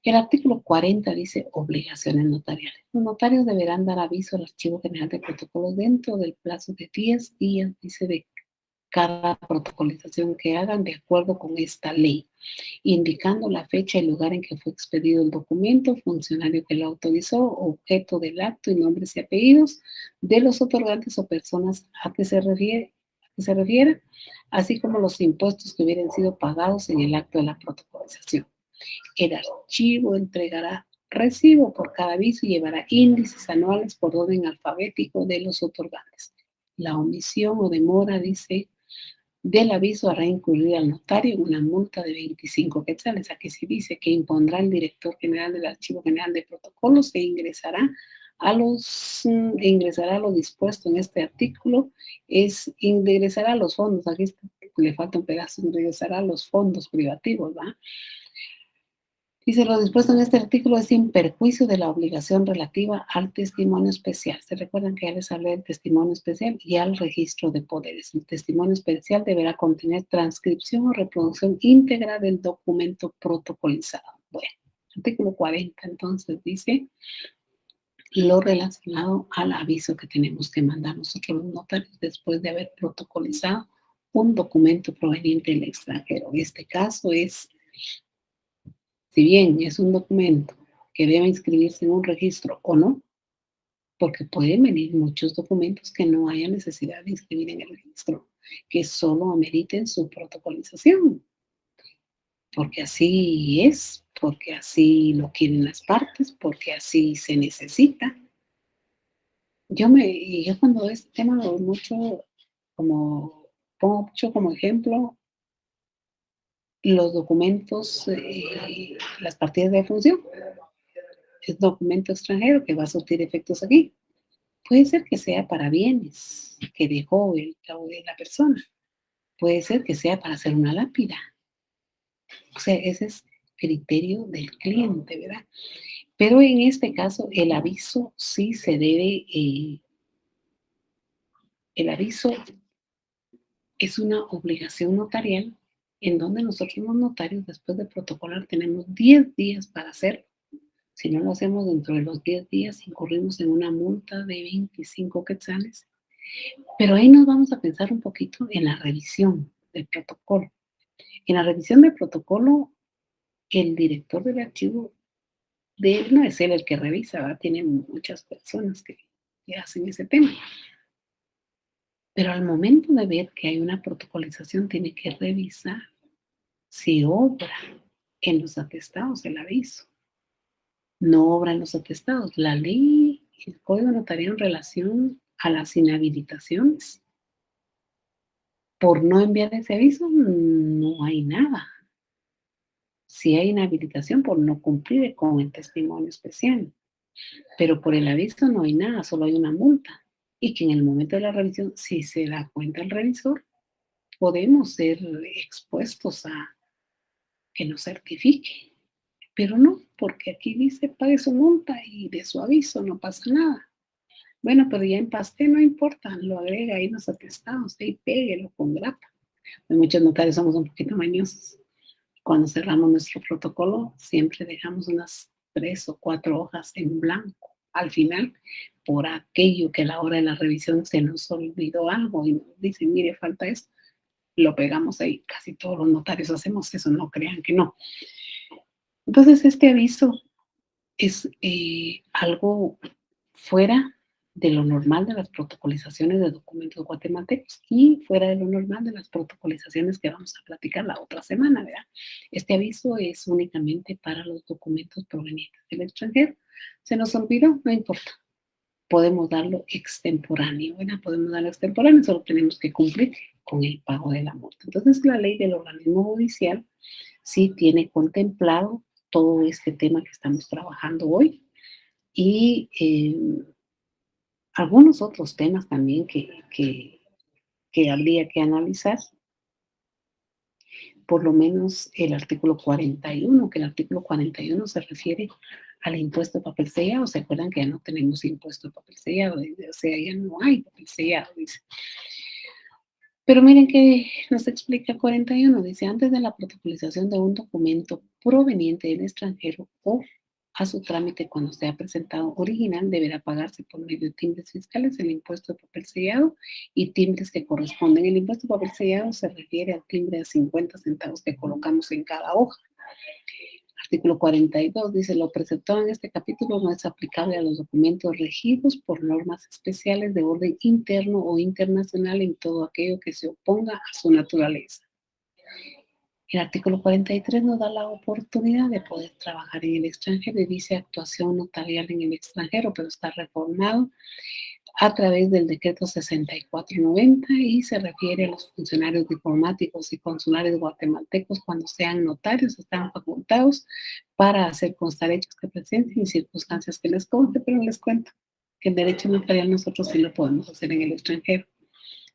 El artículo 40 dice obligaciones notariales. Los notarios deberán dar aviso al Archivo General de Protocolos dentro del plazo de 10 días, dice, de cada protocolización que hagan de acuerdo con esta ley, indicando la fecha y lugar en que fue expedido el documento, funcionario que lo autorizó, objeto del acto y nombres y apellidos de los otorgantes o personas a que se refiere, así como los impuestos que hubieran sido pagados en el acto de la protocolización. El archivo entregará recibo por cada aviso y llevará índices anuales por orden alfabético de los otorgantes. La omisión o demora, dice, del aviso hará incurrir al notario en una multa de 25 quetzales. Aquí se dice que impondrá el director general del Archivo General de Protocolos e ingresará a lo dispuesto en este artículo, ingresará a los fondos, aquí le falta un pedazo, ingresará a los fondos privativos, ¿va? Dice, lo dispuesto en este artículo es sin perjuicio de la obligación relativa al testimonio especial. ¿Se recuerdan que ya les hablé del testimonio especial y al registro de poderes? El testimonio especial deberá contener transcripción o reproducción íntegra del documento protocolizado. Bueno, artículo 40 entonces dice lo relacionado al aviso que tenemos que mandar nosotros los notarios después de haber protocolizado un documento proveniente del extranjero. En este caso es, si bien es un documento que debe inscribirse en un registro o no, porque pueden venir muchos documentos que no haya necesidad de inscribir en el registro, que solo ameriten su protocolización, porque así es, porque así lo quieren las partes, porque así se necesita. Yo cuando este tema lo mucho pongo mucho como ejemplo los documentos, las partidas de función. Es documento extranjero que va a surtir efectos aquí. Puede ser que sea para bienes que dejó la persona. Puede ser que sea para hacer una lápida. O sea, ese es criterio del cliente, ¿verdad? Pero en este caso, el aviso sí se debe, el aviso es una obligación notarial en donde nosotros los notarios, después de protocolar, tenemos 10 días para hacerlo. Si no lo hacemos dentro de los 10 días, incurrimos en una multa de 25 quetzales. Pero ahí nos vamos a pensar un poquito en la revisión del protocolo. En la revisión del protocolo, el director del archivo, de él no es él el que revisa, ¿verdad? Tiene muchas personas que hacen ese tema. Pero al momento de ver que hay una protocolización, tiene que revisar si obra en los atestados el aviso. No obra en los atestados. La ley, el Código Notarial en relación a las inhabilitaciones por no enviar ese aviso, no hay nada. Si hay inhabilitación por no cumplir con el testimonio especial, pero por el aviso no hay nada, solo hay una multa. Y que en el momento de la revisión, si se da cuenta el revisor, podemos ser expuestos a que nos certifique. Pero no, porque aquí dice pague su multa y de su aviso no pasa nada. Bueno, pero ya empasté, no importa, lo agrega ahí los atestados, ahí péguelo con grapa. Muchos notarios somos un poquito mañosos. Cuando cerramos nuestro protocolo, siempre dejamos unas 3 o 4 hojas en blanco al final, por aquello que a la hora de la revisión se nos olvidó algo y nos dicen, mire, falta esto, lo pegamos ahí. Casi todos los notarios hacemos eso, no crean que no. Entonces, este aviso es algo fuera de lo normal de las protocolizaciones de documentos guatemaltecos y fuera de lo normal de las protocolizaciones que vamos a platicar la otra semana, ¿verdad? Este aviso es únicamente para los documentos provenientes del extranjero. Se nos olvidó, no importa. Podemos darlo extemporáneo, ¿verdad? Podemos darlo extemporáneo, solo tenemos que cumplir con el pago de la multa. Entonces, la ley del organismo judicial sí tiene contemplado todo este tema que estamos trabajando hoy y algunos otros temas también que habría que analizar, por lo menos el artículo 41, que el artículo 41 se refiere al impuesto de papel sellado. ¿Se acuerdan que ya no tenemos impuesto de papel sellado? O sea, ya no hay papel sellado, dice. Pero miren que nos explica 41, dice, antes de la protocolización de un documento proveniente del extranjero o a su trámite cuando sea presentado original, deberá pagarse por medio de timbres fiscales el impuesto de papel sellado y timbres que corresponden. El impuesto de papel sellado se refiere al timbre de 50 centavos que colocamos en cada hoja. Artículo 42 dice, lo presentado en este capítulo no es aplicable a los documentos regidos por normas especiales de orden interno o internacional en todo aquello que se oponga a su naturaleza. El artículo 43 nos da la oportunidad de poder trabajar en el extranjero y dice actuación notarial en el extranjero, pero está reformado a través del decreto 6490 y se refiere a los funcionarios diplomáticos y consulares guatemaltecos cuando sean notarios, están facultados para hacer constar hechos que presenten y circunstancias que les conste, pero les cuento que el derecho notarial nosotros sí lo podemos hacer en el extranjero.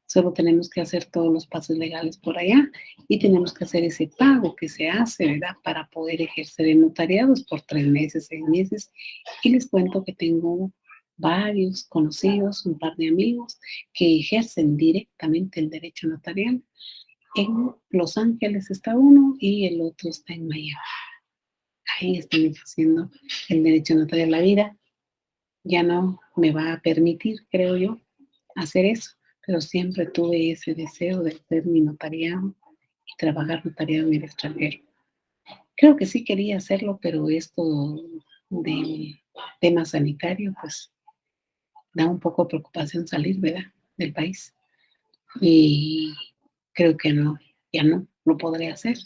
Solo tenemos que hacer todos los pasos legales por allá y tenemos que hacer ese pago que se hace, ¿verdad? Para poder ejercer el notariado por 3 meses, 6 meses. Y les cuento que tengo varios conocidos, un par de amigos que ejercen directamente el derecho notarial. En Los Ángeles está uno y el otro está en Miami. Ahí están haciendo el derecho notarial. La vida ya no me va a permitir, creo yo, hacer eso, pero siempre tuve ese deseo de hacer mi notariado y trabajar notariado en el extranjero. Creo que sí quería hacerlo, pero esto del tema sanitario, pues da un poco de preocupación salir, ¿verdad? Del país. Y creo que no, ya no lo podré hacer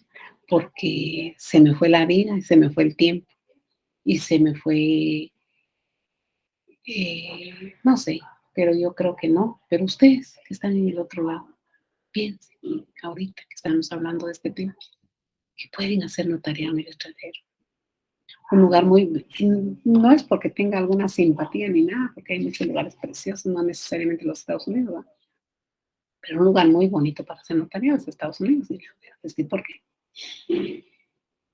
porque se me fue la vida y se me fue el tiempo y se me fue, no sé, pero yo creo que no. Pero ustedes que están en el otro lado, piensen ahorita que estamos hablando de este tema, que pueden hacer notariado en el extranjero. Un lugar muy, no es porque tenga alguna simpatía ni nada, porque hay muchos lugares preciosos, no necesariamente los Estados Unidos, ¿verdad? Pero un lugar muy bonito para hacer notariado es Estados Unidos, y les voy a decir por qué.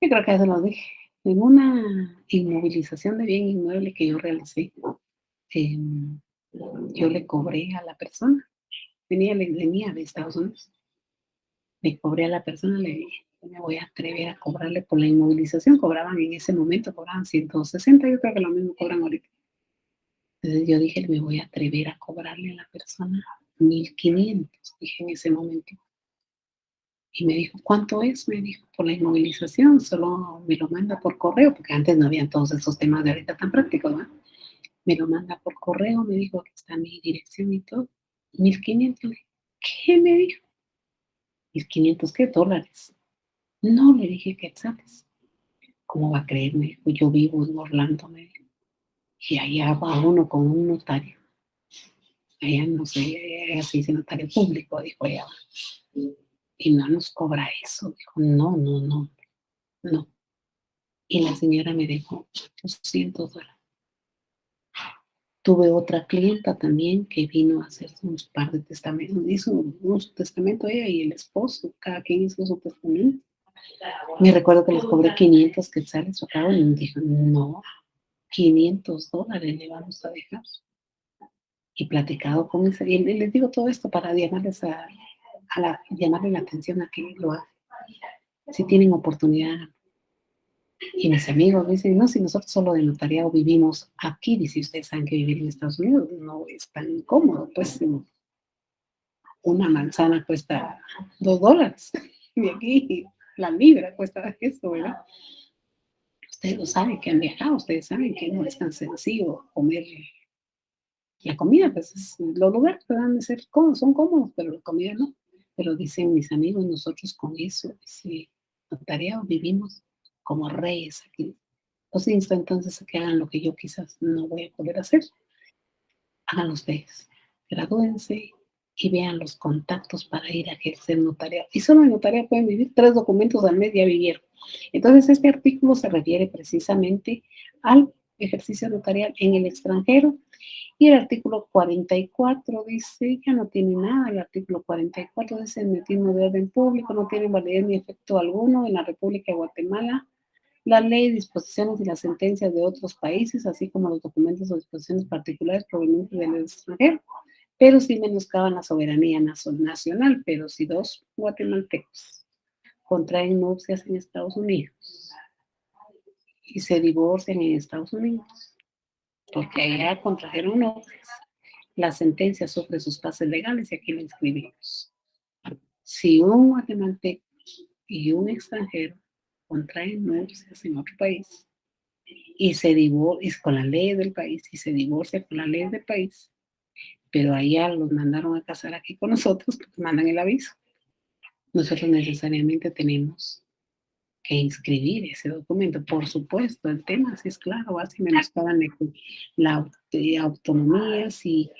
Yo creo que ya se los dije. En una inmovilización de bien inmueble que yo realicé, em, yo le cobré a la persona, venía de Estados Unidos, le cobré a la persona, le dije, "No me voy a atrever a cobrarle por la inmovilización", cobraban en ese momento, cobraban 160, yo creo que lo mismo cobran ahorita. Entonces yo dije, me voy a atrever a cobrarle a la persona 1,500, dije en ese momento. Y me dijo, ¿cuánto es? Me dijo, por la inmovilización, solo me lo manda por correo, porque antes no habían todos esos temas de ahorita tan prácticos, ¿no? Me lo manda por correo, me dijo, aquí está mi dirección y todo. 1,500. ¿Qué? Me dijo. 1,500, ¿qué? Dólares. No, le dije, quetzales. ¿Cómo va a creerme? Pues yo vivo en Orlando, me dijo. Y allá va uno con un notario. Allá no sé, allá se dice notario público, dijo ella. Y no nos cobra eso. Dijo, no, no, no, no. Y la señora me dejó $200. Tuve otra clienta también que vino a hacer unos par de testamentos. Hizo su testamento ella y el esposo, cada quien hizo su testamento. Me recuerdo que les cobré 500 quetzales, acabo y me dijo, no, $500 le vamos a dejar. Y platicado con esa, y les digo todo esto para llamarles llamarle la atención a que lo hagan. Si tienen oportunidad. Y mis amigos me dicen, no, si nosotros solo de notariado vivimos aquí, dice, ustedes saben que vivir en Estados Unidos no es tan cómodo, pues una manzana cuesta $2, y aquí la libra cuesta eso, ¿verdad? Ustedes lo saben que han viajado, ustedes saben que no es tan sencillo comer. La comida, pues los lugares pueden de ser cómodos, son cómodos, pero la comida no. Pero dicen mis amigos, nosotros con eso, ese notariado, vivimos como reyes aquí. Los insto entonces a que hagan lo que yo quizás no voy a poder hacer. Háganlo ustedes. Gradúense y vean los contactos para ir a ejercer notariado. Y solo en notariado pueden vivir 3 documentos al mes, ya vivieron. Entonces, este artículo se refiere precisamente al ejercicio notarial en el extranjero. Y el artículo 44 dice, ya no tiene nada, el artículo 44 dice, el mecanismo de orden público no tiene validez ni efecto alguno en la República de Guatemala. La ley, disposiciones y las sentencias de otros países, así como los documentos o disposiciones particulares provenientes del extranjero, pero sí menoscaban la soberanía nacional. Pero si dos guatemaltecos contraen nupcias en Estados Unidos y se divorcian en Estados Unidos, porque allá contrajeron nupcias, la sentencia sufre sus pases legales y aquí la inscribimos. Si un guatemalteco y un extranjero contraen nupcias en otro país y se divorcia con la ley del país y se divorcia con la ley del país, pero allá los mandaron a casar aquí con nosotros porque mandan el aviso. Nosotros necesariamente tenemos que inscribir ese documento. Por supuesto, el tema sí es claro, va si menoscaban la autonomía, si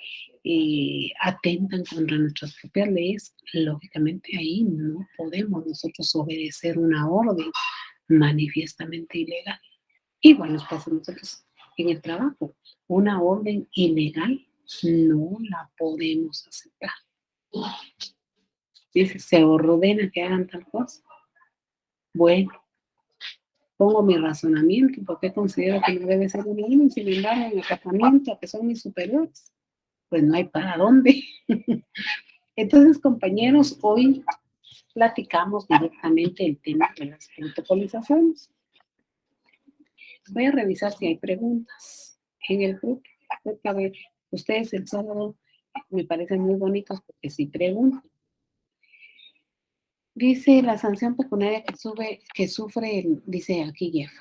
atentan contra nuestras propias leyes, lógicamente ahí no podemos nosotros obedecer una orden manifiestamente ilegal. Igual nos pasa a nosotros en el trabajo. Una orden ilegal no la podemos aceptar. Dice, se ordena que hagan tal cosa. Bueno, pongo mi razonamiento, porque considero que no debe ser una orden, sin embargo, en el tratamiento, que son mis superiores, pues no hay para dónde. Entonces, compañeros, hoy platicamos directamente el tema de las protocolizaciones. Voy a revisar si hay preguntas en el grupo. A ver, ustedes el sábado me parecen muy bonitos porque sí preguntan. Dice la sanción pecuniaria que sufre, dice aquí Jeff.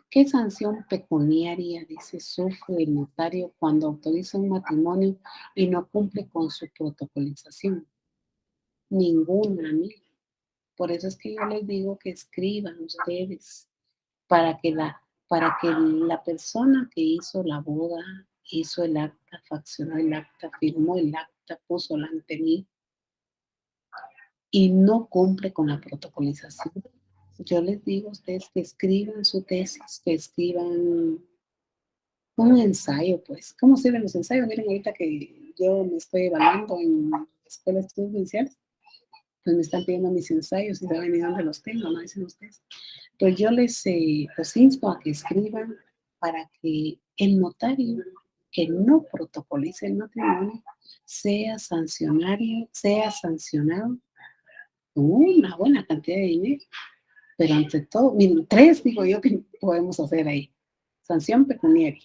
¿Qué sanción pecuniaria, dice, sufre el notario cuando autoriza un matrimonio y no cumple con su protocolización? Ninguna, amigo. Por eso es que yo les digo que escriban ustedes para que la persona que hizo la boda, hizo el acta, faccionó el acta, firmó el acta, puso la ante mí y no cumple con la protocolización. Yo les digo a ustedes que escriban su tesis, que escriban un ensayo, pues. ¿Cómo sirven los ensayos? Miren, ahorita que yo me estoy evaluando en la escuela de estudios judiciales, pues me están pidiendo mis ensayos y saben ni dónde los tengo, ¿no? Dicen ustedes. Pues yo los insto a que escriban para que el notario que no protocolice el matrimonio sea sancionado con una buena cantidad de dinero. Pero ante todo, miren, 3 digo yo que podemos hacer ahí. Sanción pecuniaria.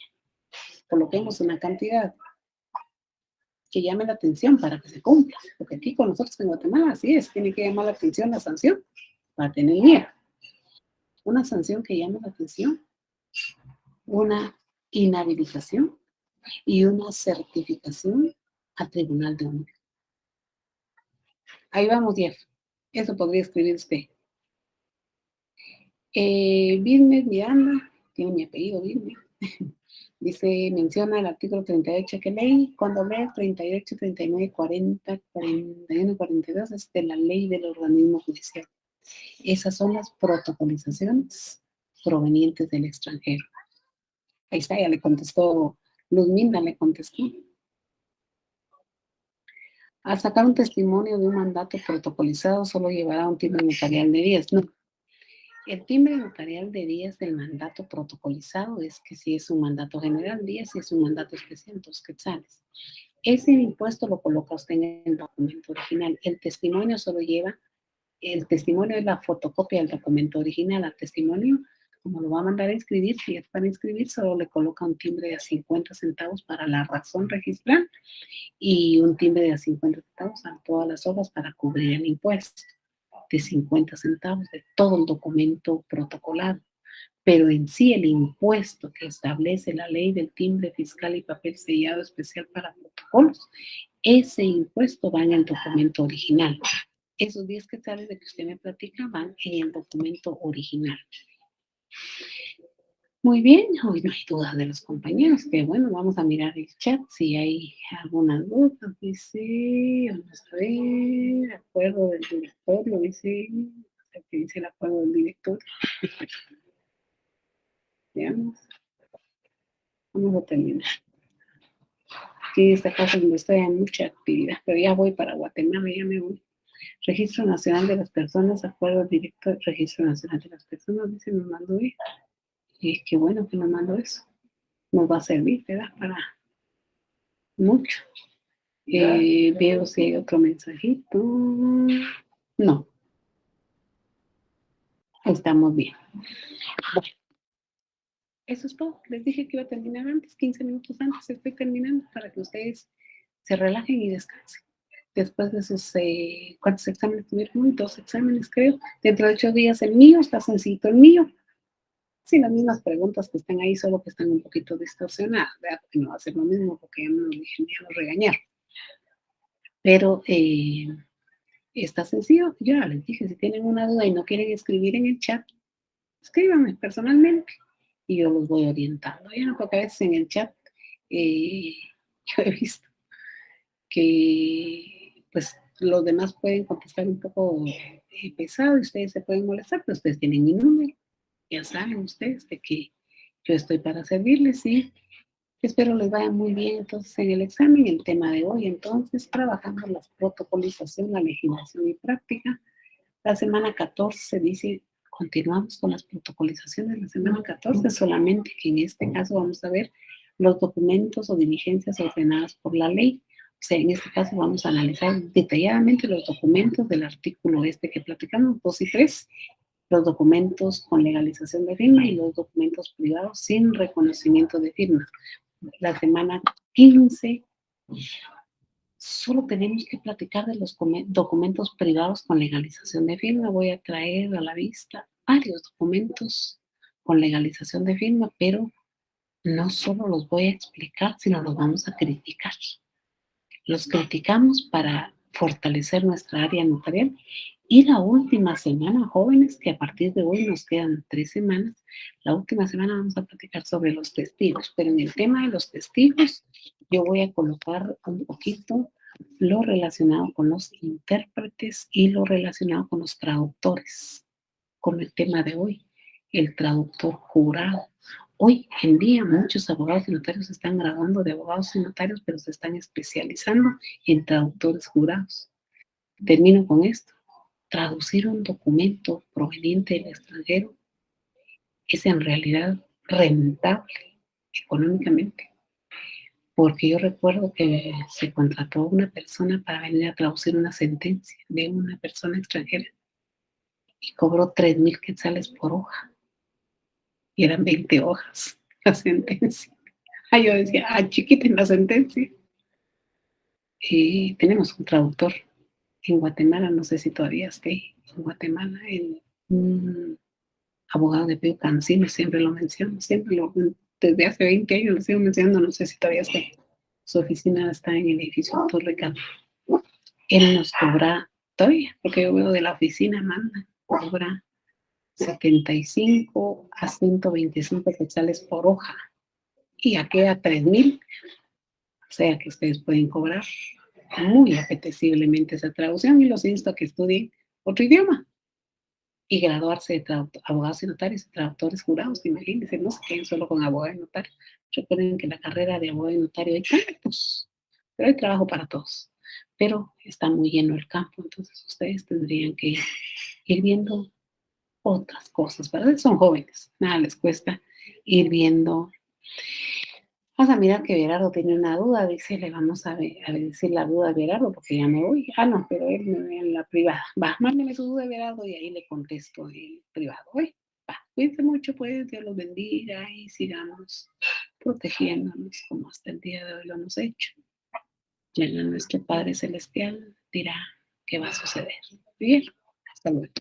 Coloquemos una cantidad que llame la atención para que se cumpla. Porque aquí con nosotros en Guatemala así es, tiene que llamar la atención la sanción para tener miedo. Una sanción que llame la atención, una inhabilitación y una certificación al Tribunal de Honor. Ahí vamos, Jeff. Eso podría escribir usted. Vilmer Miranda, tiene mi apellido, Vilmer. Dice, menciona el artículo 38 que leí, cuando lee 38, 39, 40, 41, 42 es de la ley del organismo judicial. Esas son las protocolizaciones provenientes del extranjero. Ahí está, ya le contestó, Luzminda le contestó. Al sacar un testimonio de un mandato protocolizado solo llevará un timbre notarial de 10. No. El timbre notarial de 10 del mandato protocolizado es que si es un mandato general, 10, si es un mandato especial, 2 quetzales. Ese impuesto lo coloca usted en el documento original. El testimonio solo lleva, el testimonio es la fotocopia del documento original. Al testimonio, como lo va a mandar a inscribir, si es para inscribir, solo le coloca un timbre de 50 centavos para la razón registral y un timbre de 50 centavos a todas las hojas para cubrir el impuesto de 50 centavos de todo el documento protocolado. Pero en sí el impuesto que establece la ley del timbre fiscal y papel sellado especial para protocolos, ese impuesto va en el documento original. Esos 10 quetzales de que usted me platica van en el documento original. Muy bien, hoy no hay dudas de los compañeros, que bueno, vamos a mirar el chat si hay alguna duda. Dice, vamos a ver, acuerdo del director, lo dice, ¿qué dice el acuerdo del director? Veamos, vamos a terminar. Aquí en esta casa donde estoy hay mucha actividad, pero ya voy para Guatemala, ya me voy. Registro Nacional de las Personas, acuerdo director, Registro Nacional de las Personas, dice, nos mandó hoy. Y qué bueno que nos mandó eso. Nos va a servir, ¿verdad? Para mucho. Veo si hay otro mensajito. No, estamos bien. Bueno, eso es todo. Les dije que iba a terminar antes, 15 minutos antes. Estoy terminando para que ustedes se relajen y descansen. Después de esos, ¿cuántos exámenes tuvieron? Uy, 2 exámenes, creo. Dentro de 8 días el mío, está sencillito el mío. Sí, las mismas preguntas que están ahí, solo que están un poquito distorsionadas, ¿verdad? Porque no va a ser lo mismo porque ya nos regañaron. Pero está sencillo. Yo ya les dije, si tienen una duda y no quieren escribir en el chat, escríbanme personalmente y yo los voy orientando. Ya no, porque a veces en el chat eh, yo he visto que pues los demás pueden contestar un poco pesado y ustedes se pueden molestar, pero ustedes tienen mi número. Ya saben ustedes de que yo estoy para servirles y espero les vaya muy bien entonces en el examen. El tema de hoy entonces, trabajando la protocolización, la legislación y práctica. La semana 14 dice, continuamos con las protocolizaciones. La semana 14 solamente que en este caso vamos a ver los documentos o diligencias ordenadas por la ley. O sea, en este caso vamos a analizar detalladamente los documentos del artículo este que platicamos, 2 y 3, los documentos con legalización de firma y los documentos privados sin reconocimiento de firma. La semana 15 solo tenemos que platicar de los documentos privados con legalización de firma. Voy a traer a la vista varios documentos con legalización de firma, pero no solo los voy a explicar, sino los vamos a criticar. Los criticamos para fortalecer nuestra área notarial. Y la última semana, jóvenes, que a partir de hoy nos quedan 3 semanas, la última semana vamos a platicar sobre los testigos. Pero en el tema de los testigos, yo voy a colocar un poquito lo relacionado con los intérpretes y lo relacionado con los traductores, con el tema de hoy, el traductor jurado. Hoy en día muchos abogados y notarios se están graduando de abogados y notarios, pero se están especializando en traductores jurados. Termino con esto. Traducir un documento proveniente del extranjero es en realidad rentable económicamente, porque yo recuerdo que se contrató a una persona para venir a traducir una sentencia de una persona extranjera y cobró 3,000 quetzales por hoja y eran 20 hojas la sentencia. Ah, yo decía, chiquita en la sentencia. Tenemos un traductor en Guatemala, no sé si todavía esté en Guatemala, un abogado de Pío Cancino, siempre lo menciono, desde hace 20 años lo sigo mencionando, no sé si todavía está. Su oficina está en el edificio Torre Cano. Él nos cobra todavía, porque yo veo de la oficina, manda, cobra 75 a 125 quetzales por hoja y ya queda 3,000, o sea que ustedes pueden cobrar muy apeteciblemente esa traducción y los insto a que estudien otro idioma y graduarse de abogados y notarios y traductores jurados. Imagínense, no se queden solo con abogado y notario. Recuerden que la carrera de abogado y notario hay campos, pero hay trabajo para todos. Pero está muy lleno el campo, entonces ustedes tendrían que ir viendo otras cosas. Para eso son jóvenes, nada les cuesta ir viendo. Vamos a mirar que Berardo tiene una duda, dice, le vamos a decir la duda a Berardo porque ya me voy. Ah, no, pero él me ve en la privada. Va, mándeme su duda, Berardo, y ahí le contesto en privado. Oye, va, cuídense mucho, pues, Dios los bendiga y sigamos protegiéndonos como hasta el día de hoy lo hemos hecho. Ya nuestro Padre Celestial dirá qué va a suceder. Bien, hasta luego.